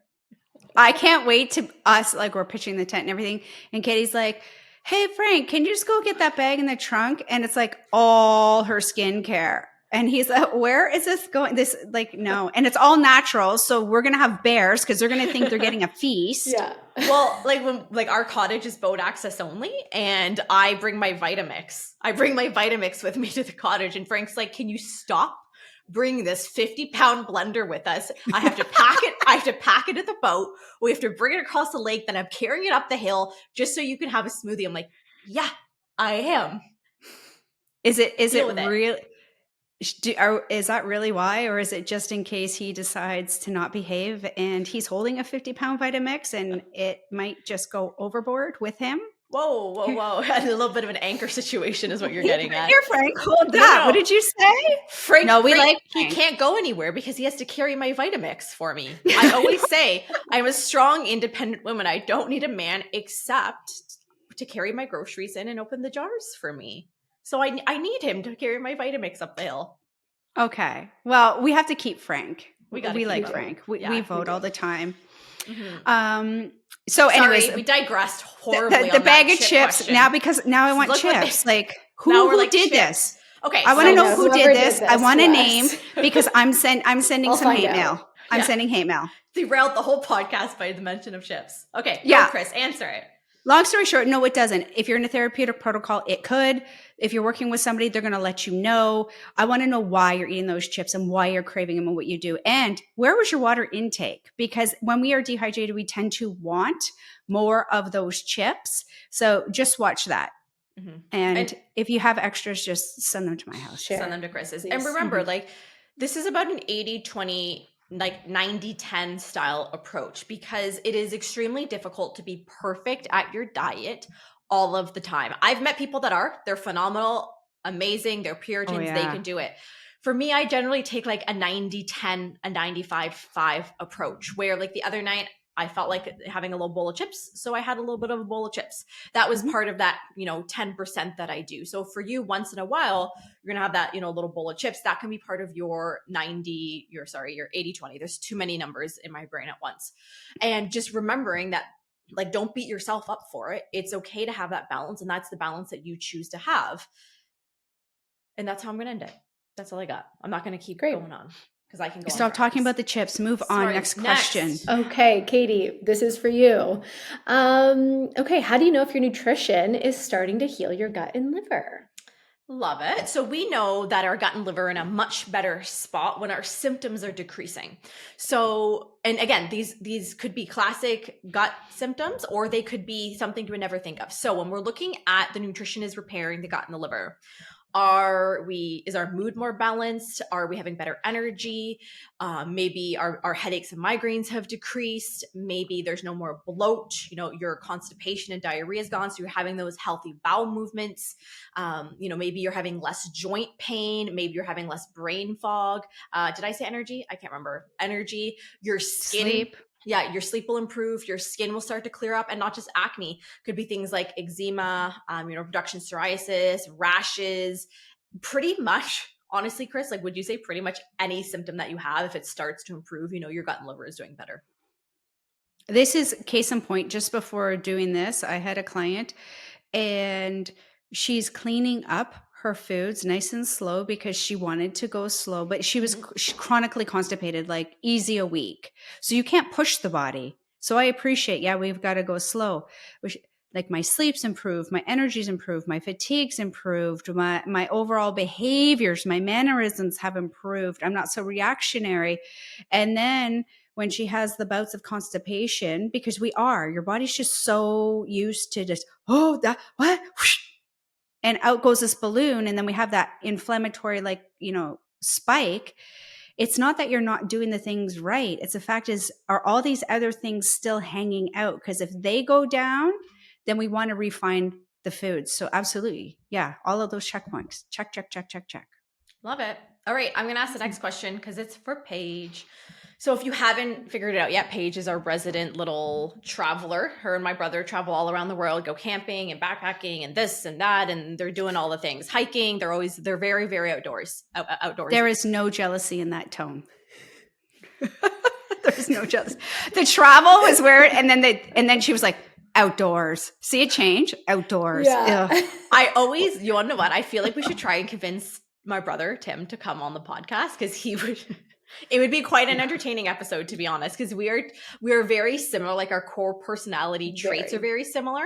I can't wait to us like we're pitching the tent and everything, and Katie's like, "Hey Frank, can you just go get that bag in the trunk?" And it's like all her skincare. And he's like, where is this going? This like, no. And it's all natural. So we're going to have bears because they're going to think they're getting a feast. Yeah. Well, like our cottage is boat access only. And I bring my Vitamix. I bring my Vitamix with me to the cottage. And Frank's like, can you stop bringing this 50-pound blender with us? I have to pack it. I have to pack it at the boat. We have to bring it across the lake. Then I'm carrying it up the hill just so you can have a smoothie. I'm like, yeah, I am. Is it really? Is that really why, or is it just in case he decides to not behave and he's holding a 50-pound Vitamix and it might just go overboard with him? Whoa. A little bit of an anchor situation is what you're getting at. Here, Frank, hold that. No. What did you say? Frank, he can't go anywhere because he has to carry my Vitamix for me. I always say I'm a strong, independent woman. I don't need a man except to carry my groceries in and open the jars for me. So I need him to carry my Vitamix up the hill. Okay. Well, we have to keep Frank. We like Frank. We vote all the time. Mm-hmm. Anyways, we digressed horribly. The bag of chips question. Now I want chips. Like who did this? Okay, I want to know who did this. I want a name because I'm sending some hate mail. I'm sending hate mail. Derailed the whole podcast by the mention of chips. Okay, go, Chris, answer it. Long story short, no, it doesn't. If you're in a therapeutic protocol, it could. If you're working with somebody, they're going to let you know. I want to know why you're eating those chips and why you're craving them and what you do. And where was your water intake? Because when we are dehydrated, we tend to want more of those chips. So just watch that. Mm-hmm. And if you have extras, just send them to my house. Send them to Chris's. Please. And remember, this is about an 80-20 like 90-10 style approach because it is extremely difficult to be perfect at your diet all of the time. I've met people they're phenomenal, amazing, they're Puritans, they can do it. For me, I generally take like a 90-10, a 95-5 approach where like the other night I felt like having a little bowl of chips, so I had a little bit of a bowl of chips. That was part of that, 10% that I do. So for you, once in a while, you're gonna have that, little bowl of chips. That can be part of your 80-20. There's too many numbers in my brain at once. And just remembering that, like, don't beat yourself up for it. It's okay to have that balance, and that's the balance that you choose to have. And that's how I'm gonna end it. That's all I got. I'm not gonna keep going on, because I can go. Stop talking about the chips. Move on. Next question. Okay, Katie, this is for you. Okay, how do you know if your nutrition is starting to heal your gut and liver? Love it. So we know that our gut and liver are in a much better spot when our symptoms are decreasing. So, and again, these could be classic gut symptoms, or they could be something you would never think of. So when we're looking at the nutrition is repairing the gut and the liver, is our mood more balanced? Are we having better energy? Maybe our headaches and migraines have decreased. Maybe there's no more bloat. Your constipation and diarrhea is gone, so you're having those healthy bowel movements. Maybe you're having less joint pain. Maybe you're having less brain fog. Did I say energy? I can't remember. Energy. Your skin. Sleep. Yeah, your sleep will improve, your skin will start to clear up, and not just acne. Could be things like eczema, production psoriasis, rashes, pretty much, honestly, Chris, like, would you say pretty much any symptom that you have, if it starts to improve, your gut and liver is doing better? This is case in point. Just before doing this, I had a client, and she's cleaning up her foods nice and slow because she wanted to go slow, but she was chronically constipated, like easy a week. So you can't push the body. So I appreciate, we've got to go slow. Like, my sleep's improved, my energy's improved, my fatigue's improved, my overall behaviors, my mannerisms have improved. I'm not so reactionary. And then when she has the bouts of constipation, because your body's just so used to just, what? And out goes this balloon. And then we have that inflammatory, spike. It's not that you're not doing the things right. It's the fact is, are all these other things still hanging out? Because if they go down, then we want to refine the foods. So absolutely. Yeah. All of those checkpoints. Check. Love it. All right. I'm going to ask the next question because it's for Paige. So if you haven't figured it out yet, Paige is our resident little traveler. Her and my brother travel all around the world, go camping and backpacking and this and that. And they're doing all the things, hiking. They're very, very outdoors. There is no jealousy in that tone. There's no jealousy. The travel is where, and then she was like, outdoors. See a change? Outdoors. Yeah. You want to know what? I feel like we should try and convince my brother, Tim, to come on the podcast, because it would be quite an entertaining episode, to be honest, because we are very similar. Like, our core personality traits are very similar,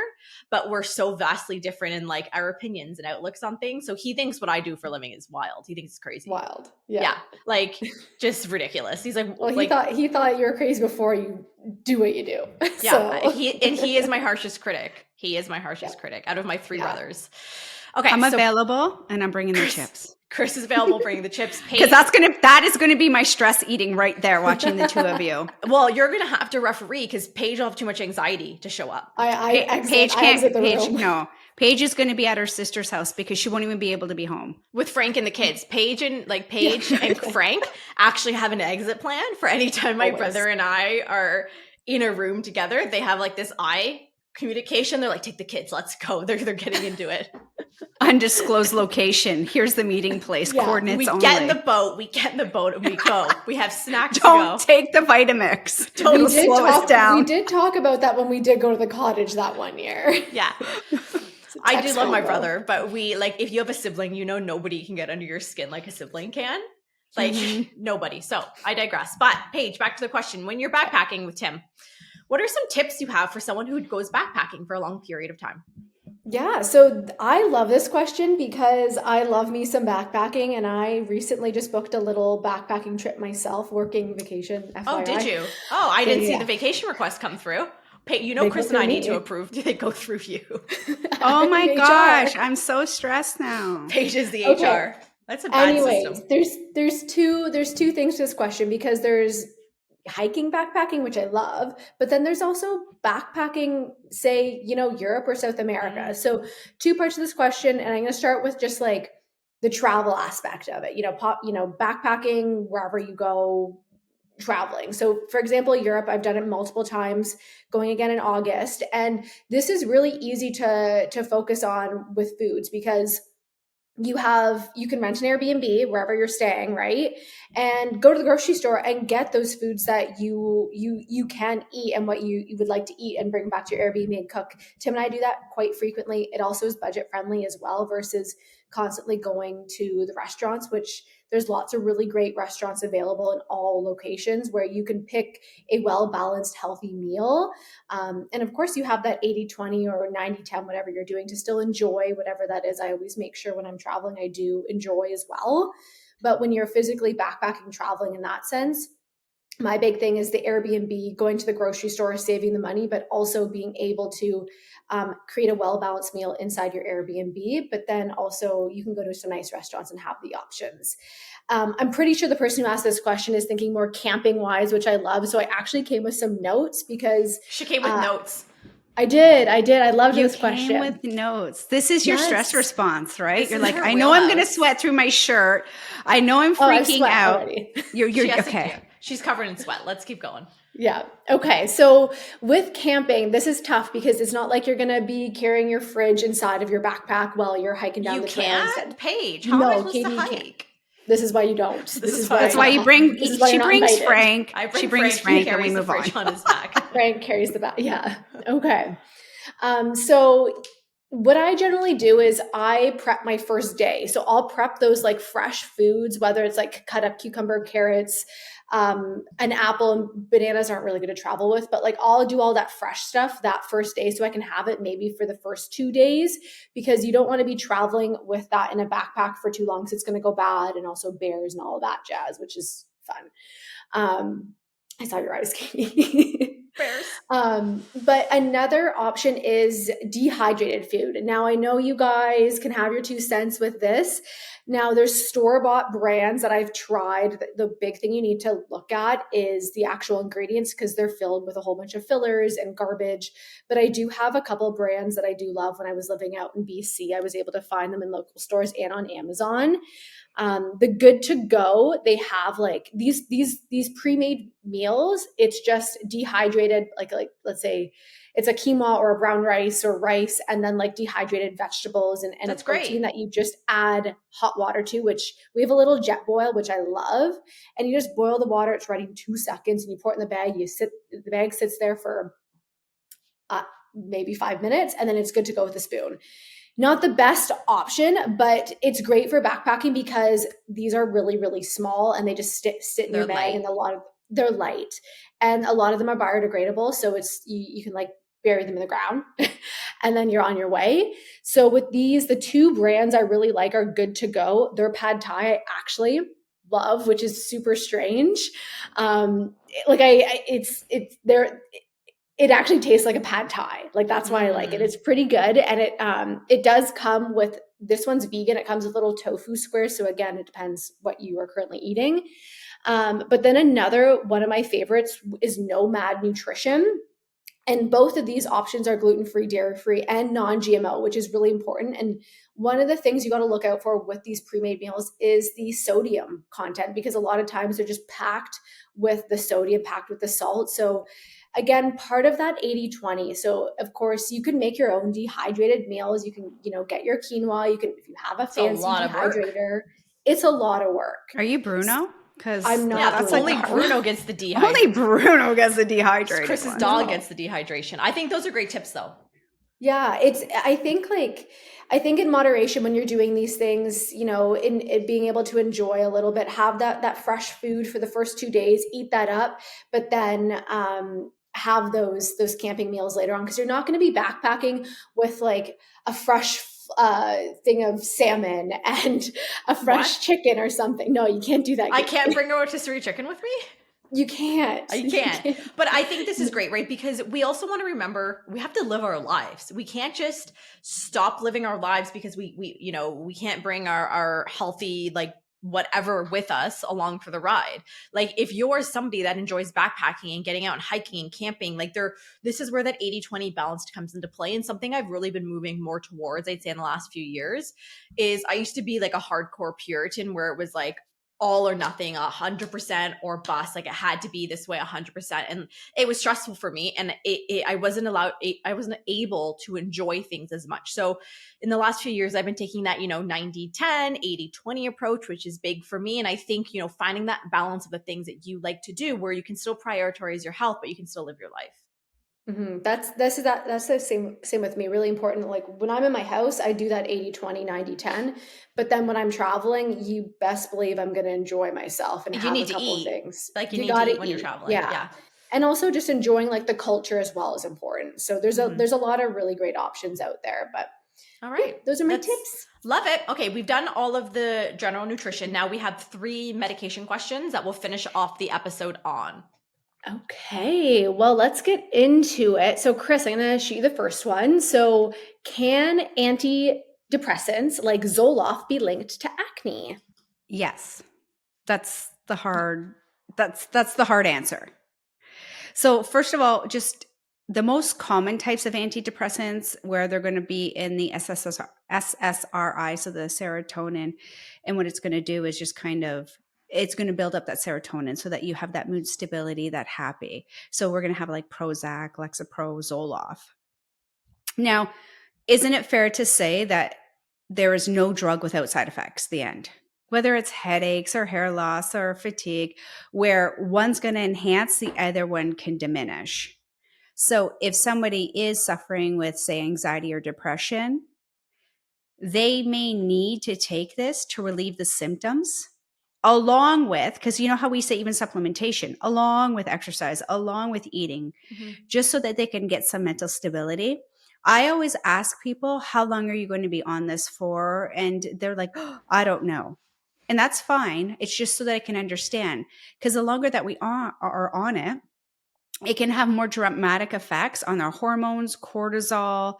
but we're so vastly different in, like, our opinions and outlooks on things. So he thinks what I do for a living is wild. He thinks it's crazy. Wild. Yeah. Like, just ridiculous. He's like, well, he thought you were crazy before you do what you do. Yeah. So. He is my harshest critic. He is my harshest critic out of my three brothers. Okay. I'm available, and I'm bringing the chips. Chris is available, bringing the chips. Because that is gonna be my stress eating right there, watching the two of you. Well, you're gonna have to referee, because Paige will have too much anxiety to show up. Paige can't. No, Paige is gonna be at her sister's house because she won't even be able to be home with Frank and the kids. Paige and Frank actually have an exit plan for any time my brother and I are in a room together. They have, like, this eye communication. They're like, take the kids, let's go. They're getting into it. Undisclosed location. Here's the meeting place. Coordinates we only. Get in the boat and we go. We have snacks. Don't take the Vitamix. It'll slow us down. We did talk about that when we did go to the cottage that one year. Yeah. I do love my brother, but if you have a sibling, nobody can get under your skin like a sibling can. Nobody. So I digress. But Paige, back to the question. When you're backpacking with Tim, what are some tips you have for someone who goes backpacking for a long period of time? Yeah, so I love this question because I love me some backpacking, and I recently just booked a little backpacking trip myself, working vacation, FYI. Oh, did you? Oh, I didn't see the vacation request come through. Chris and I need to approve. Do they go through you? Oh my gosh, I'm so stressed now. Paige is the HR. That's a bad system. There's two things to this question, because there's hiking backpacking, which I love, but then there's also backpacking, say, Europe or South America. So two parts of this question, and I'm going to start with just like the travel aspect of it. Backpacking wherever you go, traveling. So for example, Europe, I've done it multiple times, going again in August. And this is really easy to focus on with foods because you can rent an Airbnb wherever you're staying, right? And go to the grocery store and get those foods that you can eat and what you would like to eat and bring back to your Airbnb and cook. Tim and I do that quite frequently. It also is budget friendly as well versus constantly going to the restaurants, which there's lots of really great restaurants available in all locations where you can pick a well-balanced, healthy meal. And of course, you have that 80-20 or 90-10, whatever you're doing, to still enjoy whatever that is. I always make sure when I'm traveling, I do enjoy as well. But when you're physically backpacking, traveling in that sense, my big thing is the Airbnb, going to the grocery store, saving the money, but also being able to create a well-balanced meal inside your Airbnb. But then also you can go to some nice restaurants and have the options. I'm pretty sure the person who asked this question is thinking more camping wise, which I love. So I actually came with some notes because she came with notes. I did. I loved this question. You came with notes. This is your stress response, right? You're like, I know wheelhouse. I'm going to sweat through my shirt. I know I'm freaking out. Already. You're okay. She's covered in sweat. Let's keep going. Yeah. Okay. So with camping, this is tough because it's not like you're going to be carrying your fridge inside of your backpack while you're hiking down the trail. Paige, how am I supposed to hike? This is why you don't. That's why you bring. She brings Frank. She brings Frank, and we move on. On his back. Frank carries the bag. Yeah. Okay. So what I generally do is I prep my first day. So I'll prep those like fresh foods, whether it's like cut up cucumber, carrots, an apple, and bananas aren't really good to travel with, but like I'll do all that fresh stuff that first day so I can have it maybe for the first 2 days, because you don't want to be traveling with that in a backpack for too long because it's going to go bad, and also bears and all of that jazz, which is fun. I saw your eyes, Katie. Bears. But another option is dehydrated food. Now, I know you guys can have your 2 cents with this. Now, there's store-bought brands that I've tried. The big thing you need to look at is the actual ingredients, because they're filled with a whole bunch of fillers and garbage. But I do have a couple of brands that I do love. When I was living out in BC, I was able to find them in local stores and on Amazon. The good to go, they have like these pre-made meals. It's just dehydrated, like let's say it's a quinoa or a brown rice or rice, and then like dehydrated vegetables and a protein that you just add hot water to, which we have a little jet boil, which I love. And you just boil the water. It's ready in 2 seconds, and you pour it in the bag. The bag sits there for maybe 5 minutes, and then it's good to go with a spoon. Not the best option, but it's great for backpacking because these are really, really small and they just sit in your bag, and they're light, and a lot of them are biodegradable. So you can like bury them in the ground and then you're on your way. So with these, the 2 brands I really like are good to go. Their pad thai I actually love, which is super strange. It actually tastes like a pad thai. Like that's why I like it. It's pretty good. And it does come with, this one's vegan. It comes with little tofu squares. So again, it depends what you are currently eating. But then another one of my favorites is Nomad Nutrition. And both of these options are gluten-free, dairy-free, and non-GMO, which is really important. And one of the things you got to look out for with these pre-made meals is the sodium content, because a lot of times they're just packed with the sodium, packed with the salt. So again, part of that 80-20. So of course you can make your own dehydrated meals. You can, get your quinoa. You can, if you have a fancy dehydrator, it's a lot of work. Are you Bruno? Because I'm not. Yeah, that's only Bruno gets the dehydration. Only Bruno gets the dehydrated. Chris's dog gets the dehydration. I think those are great tips, though. Yeah, I think in moderation when you're doing these things, in being able to enjoy a little bit, have that fresh food for the first 2 days, eat that up, but then have those camping meals later on, because you're not going to be backpacking with like a fresh thing of salmon and a fresh chicken or something. No, you can't do that. I can't bring a rotisserie chicken with me. You can't. You can't. But I think this is great, right? Because we also want to remember we have to live our lives. We can't just stop living our lives because we can't bring our healthy like whatever with us along for the ride. Like if you're somebody that enjoys backpacking and getting out and hiking and camping, like this is where that 80-20 balance comes into play. And something I've really been moving more towards, I'd say in the last few years, is I used to be like a hardcore Puritan where it was like all or nothing, 100% or bust. Like it had to be this way 100%. And it was stressful for me. And I wasn't able to enjoy things as much. So in the last few years, I've been taking that, 90-10, 80-20 approach, which is big for me. And I think, finding that balance of the things that you like to do where you can still prioritize your health, but you can still live your life. Mm-hmm. That's the same with me. Really important. Like when I'm in my house, I do that 80-20, 90-10. But then when I'm traveling, you best believe I'm going to enjoy myself and you have need a to couple eat. things. Like you need to eat when you're traveling. Yeah. And also just enjoying like the culture as well is important. So there's a lot of really great options out there. But all right, those are my tips. Love it. Okay, we've done all of the general nutrition. Now we have 3 medication questions that we'll finish off the episode on. Okay, well, let's get into it. So, Chris, I'm going to shoot you the first one. So, can antidepressants like Zoloft be linked to acne? Yes. That's the hard answer. So, first of all, just the most common types of antidepressants where they're going to be in the SSRI, so the serotonin, and what it's going to do is just it's going to build up that serotonin so that you have that mood stability, that happy. So we're going to have like Prozac, Lexapro, Zoloft. Now, isn't it fair to say that there is no drug without side effects, the end? Whether it's headaches or hair loss or fatigue, where one's going to enhance, the other one can diminish. So if somebody is suffering with, say, anxiety or depression, they may need to take this to relieve the symptoms, along with, because you know how we say even supplementation, along with exercise, along with eating, just so that they can get some mental stability. I always ask people, how long are you going to be on this for? And they're like, oh, I don't know. And that's fine. It's just so that I can understand. Because the longer that we are on it, it can have more dramatic effects on our hormones, cortisol.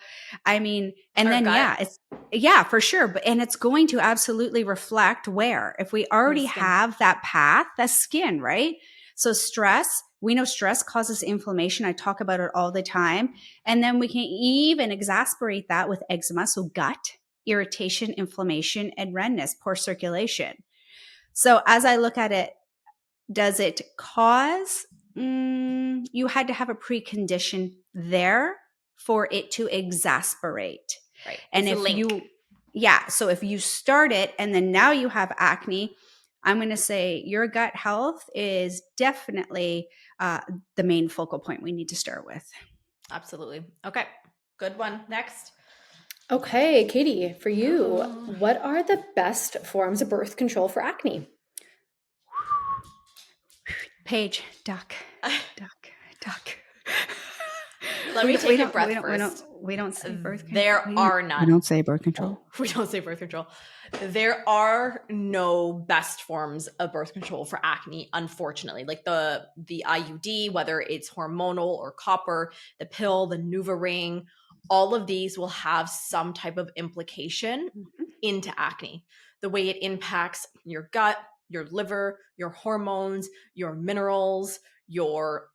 I mean, and our then, gut. For sure. And it's going to absolutely reflect where, if we already have that path, that's skin, right? So stress, we know stress causes inflammation. I talk about it all the time. And then we can even exacerbate that with eczema. So gut, irritation, inflammation, and redness, poor circulation. So as I look at it, does it cause? You had to have a precondition there for it to exacerbate. Right. And so if you start it and then now you have acne, I'm going to say your gut health is definitely the main focal point we need to start with. Absolutely. Okay. Good one. Next. Okay, Katie, for you, what are the best forms of birth control for acne? Paige, duck. Let me take a breath first. We don't say birth control. There are none. We don't say birth control. We don't say birth control. There are no best forms of birth control for acne, unfortunately. Like the IUD, whether it's hormonal or copper, the pill, the NuvaRing, all of these will have some type of implication into acne. The way it impacts your gut, your liver, your hormones, your minerals, your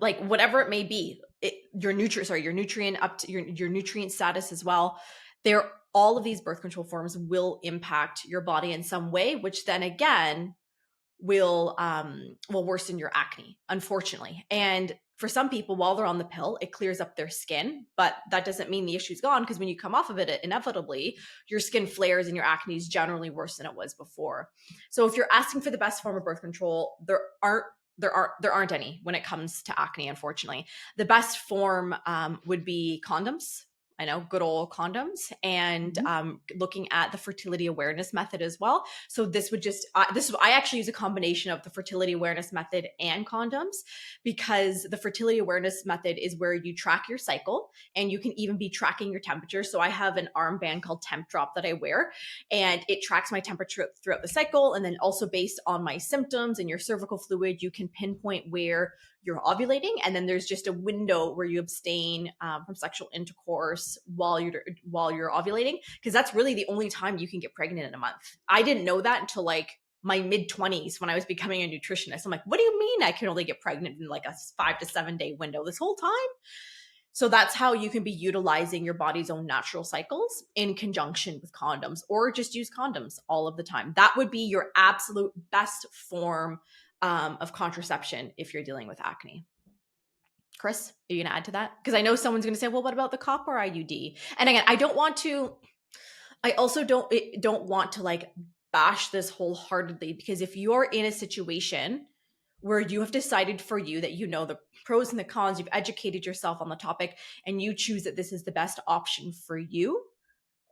like whatever it may be, your nutrient up to your nutrient status as well. All of these birth control forms will impact your body in some way, which then again will worsen your acne, unfortunately. And for some people, while they're on the pill, it clears up their skin, but that doesn't mean the issue's gone, because when you come off of it, inevitably your skin flares and your acne is generally worse than it was before. So if you're asking for the best form of birth control, there aren't any when it comes to acne, unfortunately. The best form would be condoms. I know, good old condoms, and looking at the fertility awareness method as well. So this would I actually use a combination of the fertility awareness method and condoms, because the fertility awareness method is where you track your cycle and you can even be tracking your temperature. So I have an armband called Temp Drop that I wear, and it tracks my temperature throughout the cycle. And then also based on my symptoms and your cervical fluid, you can pinpoint where you're ovulating. And then there's just a window where you abstain from sexual intercourse while you're ovulating, because that's really the only time you can get pregnant in a month. I didn't know that until like my mid-20s when I was becoming a nutritionist. I'm like, what do you mean I can only get pregnant in like a 5 to 7 day window? This whole time? So that's how you can be utilizing your body's own natural cycles in conjunction with condoms, or just use condoms all of the time. That would be your absolute best form of contraception if you're dealing with acne. Chris, are you going to add to that? Because I know someone's going to say, well, what about the copper IUD? And again, I also don't want to like bash this wholeheartedly, because if you're in a situation where you have decided for you that you know the pros and the cons, you've educated yourself on the topic, and you choose that this is the best option for you,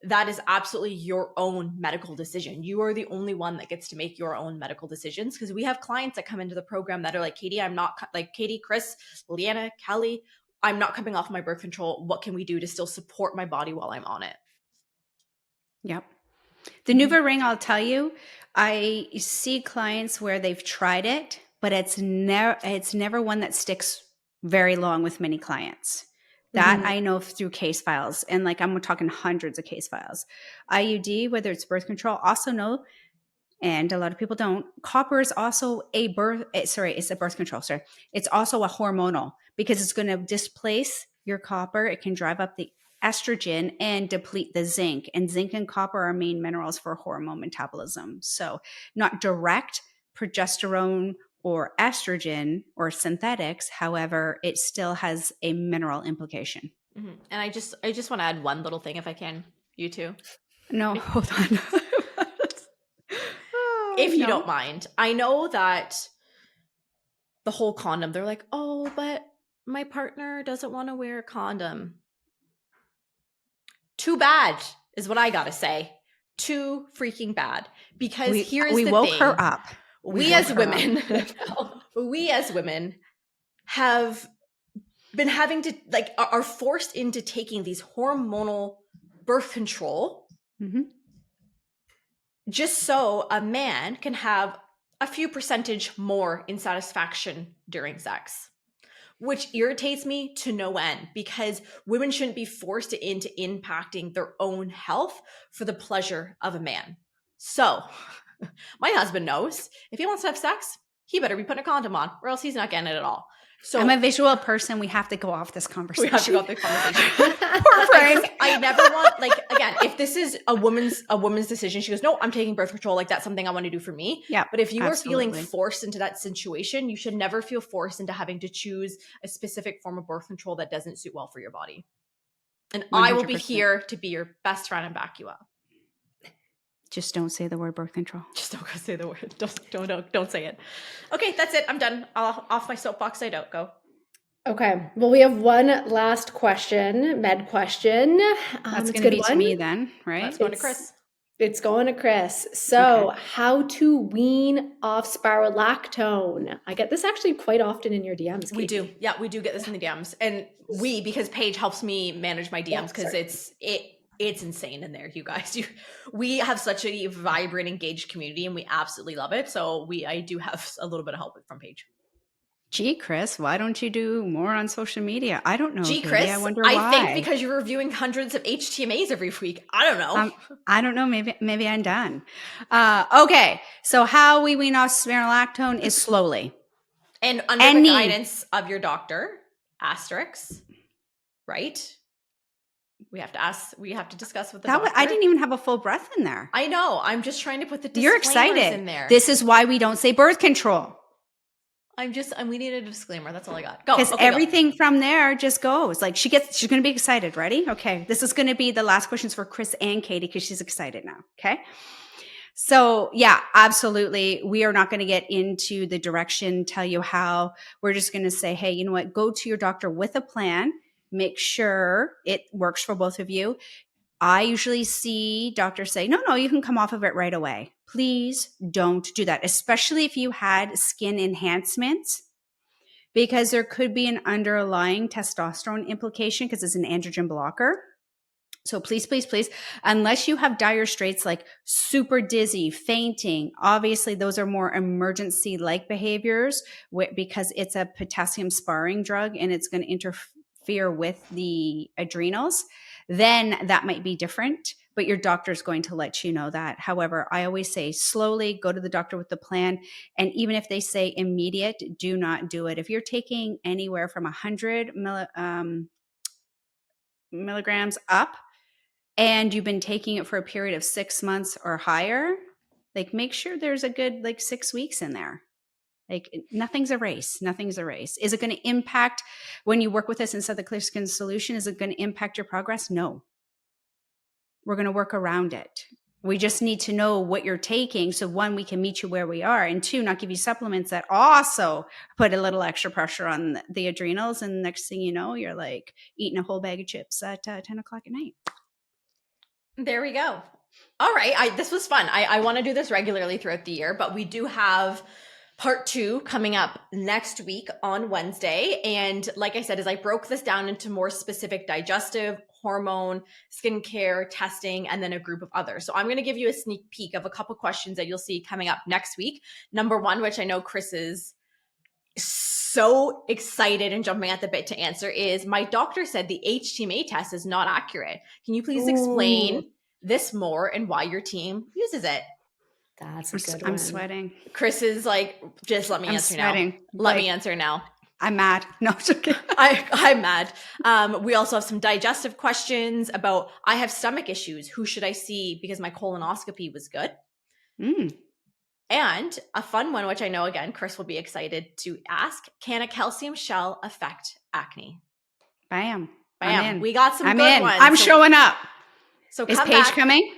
that is absolutely your own medical decision. You are the only one that gets to make your own medical decisions, because we have clients that come into the program that are like, Katie, Katie, Chris, Leanna, Kelly, I'm not coming off my birth control. What can we do to still support my body while I'm on it? Yep. The NuvaRing, I'll tell you, I see clients where they've tried it, but it's never one that sticks very long with many clients. That I know through case files, and like I'm talking hundreds of case files. IUD, whether it's birth control, also know, and a lot of people don't, copper is also it's a birth control. Sorry. It's also a hormonal, because it's going to displace your copper. It can drive up the estrogen and deplete the zinc. And zinc and copper are main minerals for hormone metabolism. So not direct progesterone or estrogen or synthetics. However, it still has a mineral implication. Mm-hmm. And I just want to add one little thing, if I can, you two. No, hold on. If you don't mind. I know that the whole condom, they're like, oh, but my partner doesn't want to wear a condom. Too bad is what I gotta say. Too freaking bad. Because we woke her up. We as women have been having to are forced into taking these hormonal birth control just so a man can have a few percentage more in satisfaction during sex, which irritates me to no end, because women shouldn't be forced into impacting their own health for the pleasure of a man. So my husband knows if he wants to have sex, he better be putting a condom on, or else he's not getting it at all. So I'm a visual person. We have to go off this conversation. We have to go off the conversation. Poor Frank. I never want, again, if this is a woman's decision, she goes, no, I'm taking birth control. Like, that's something I want to do for me. Yeah. But if you are feeling forced into that situation, you should never feel forced into having to choose a specific form of birth control that doesn't suit well for your body. And 100%. I will be here to be your best friend and back you up. Just don't say the word birth control. Just don't go say the word. Don't say it. Okay, that's it. I'm done. I'll off my soapbox. I don't go. Okay. Well, we have one last question, med question. That's going to be to me then, right? That's going to Chris. It's going to Chris. So, how to wean off spirulactone? I get this actually quite often in your DMs. Katie. We do. Yeah, we do get this in the DMs. And because Paige helps me manage my DMs, because it's insane in there, you guys. We have such a vibrant, engaged community, and we absolutely love it. So I do have a little bit of help from Paige. Gee, Chris, why don't you do more on social media? I don't know. Gee, Chris, I wonder why. I think because you're reviewing hundreds of HTMAs every week. I don't know. I don't know. Maybe I'm done. Okay. So how we wean off spirulactone is slowly. And under the guidance of your doctor, asterisk, right? We have to discuss with the doctor. I didn't even have a full breath in there. I know. I'm just trying to put the disclaimers You're excited. in there. This is why we don't say birth control. We need a disclaimer. That's all I got. Go. Because everything from there just goes. Like she's going to be excited. Ready? Okay. This is going to be the last questions for Chris and Katie, because she's excited now. Okay. So yeah, absolutely. We are not going to get into the direction, tell you how. We're just going to say, hey, you know what? Go to your doctor with a plan. Make sure it works for both of you. I usually see doctors say, no, you can come off of it right away. Please don't do that, especially if you had skin enhancements, because there could be an underlying testosterone implication because it's an androgen blocker. So please, unless you have dire straits like super dizzy, fainting, obviously those are more emergency-like behaviors because it's a potassium sparing drug and it's going to interfere with the adrenals, then that might be different, but your doctor is going to let you know that. However, I always say slowly go to the doctor with the plan. And even if they say immediate, do not do it. If you're taking anywhere from 100 milligrams up, and you've been taking it for a period of 6 months or higher, like make sure there's a good 6 weeks in there. Like nothing's a race. Nothing's a race. Is it going to impact when you work with us inside the Clear Skin Solution? Is it going to impact your progress? No. We're going to work around it. We just need to know what you're taking. So one, we can meet you where we are. And two, not give you supplements that also put a little extra pressure on the adrenals. And next thing you know, you're like eating a whole bag of chips at 10 o'clock at night. There we go. All right. This was fun. I want to do this regularly throughout the year, but we do have part 2 coming up next week on Wednesday. And like I said, as I broke this down into more specific digestive, hormone, skincare, testing, and then a group of others. So I'm going to give you a sneak peek of a couple questions that you'll see coming up next week. Number 1, which I know Chris is so excited and jumping at the bit to answer, is my doctor said the HTMA test is not accurate. Can you please explain this more and why your team uses it? That's a good one. I'm sweating. Chris is like, just let me answer now. Let me answer now. I'm mad. No, it's okay. I'm mad. We also have some digestive questions about, I have stomach issues. Who should I see? Because my colonoscopy was good. And a fun one, which I know, again, Chris will be excited to ask. Can a calcium shell affect acne? Bam. Bam. We got some good ones. I'm showing up. So is Paige coming?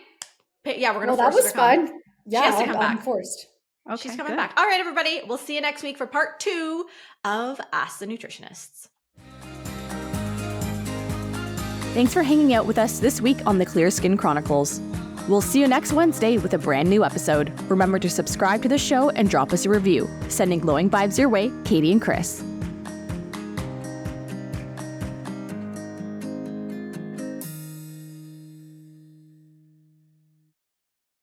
Yeah, we're going to force her to come. That was fun. Yeah, she has to come back. I'm forced. Okay, she's coming back. All right, everybody. We'll see you next week for part 2 of Ask the Nutritionists. Thanks for hanging out with us this week on the Clear Skin Chronicles. We'll see you next Wednesday with a brand new episode. Remember to subscribe to the show and drop us a review. Sending glowing vibes your way, Katie and Chris.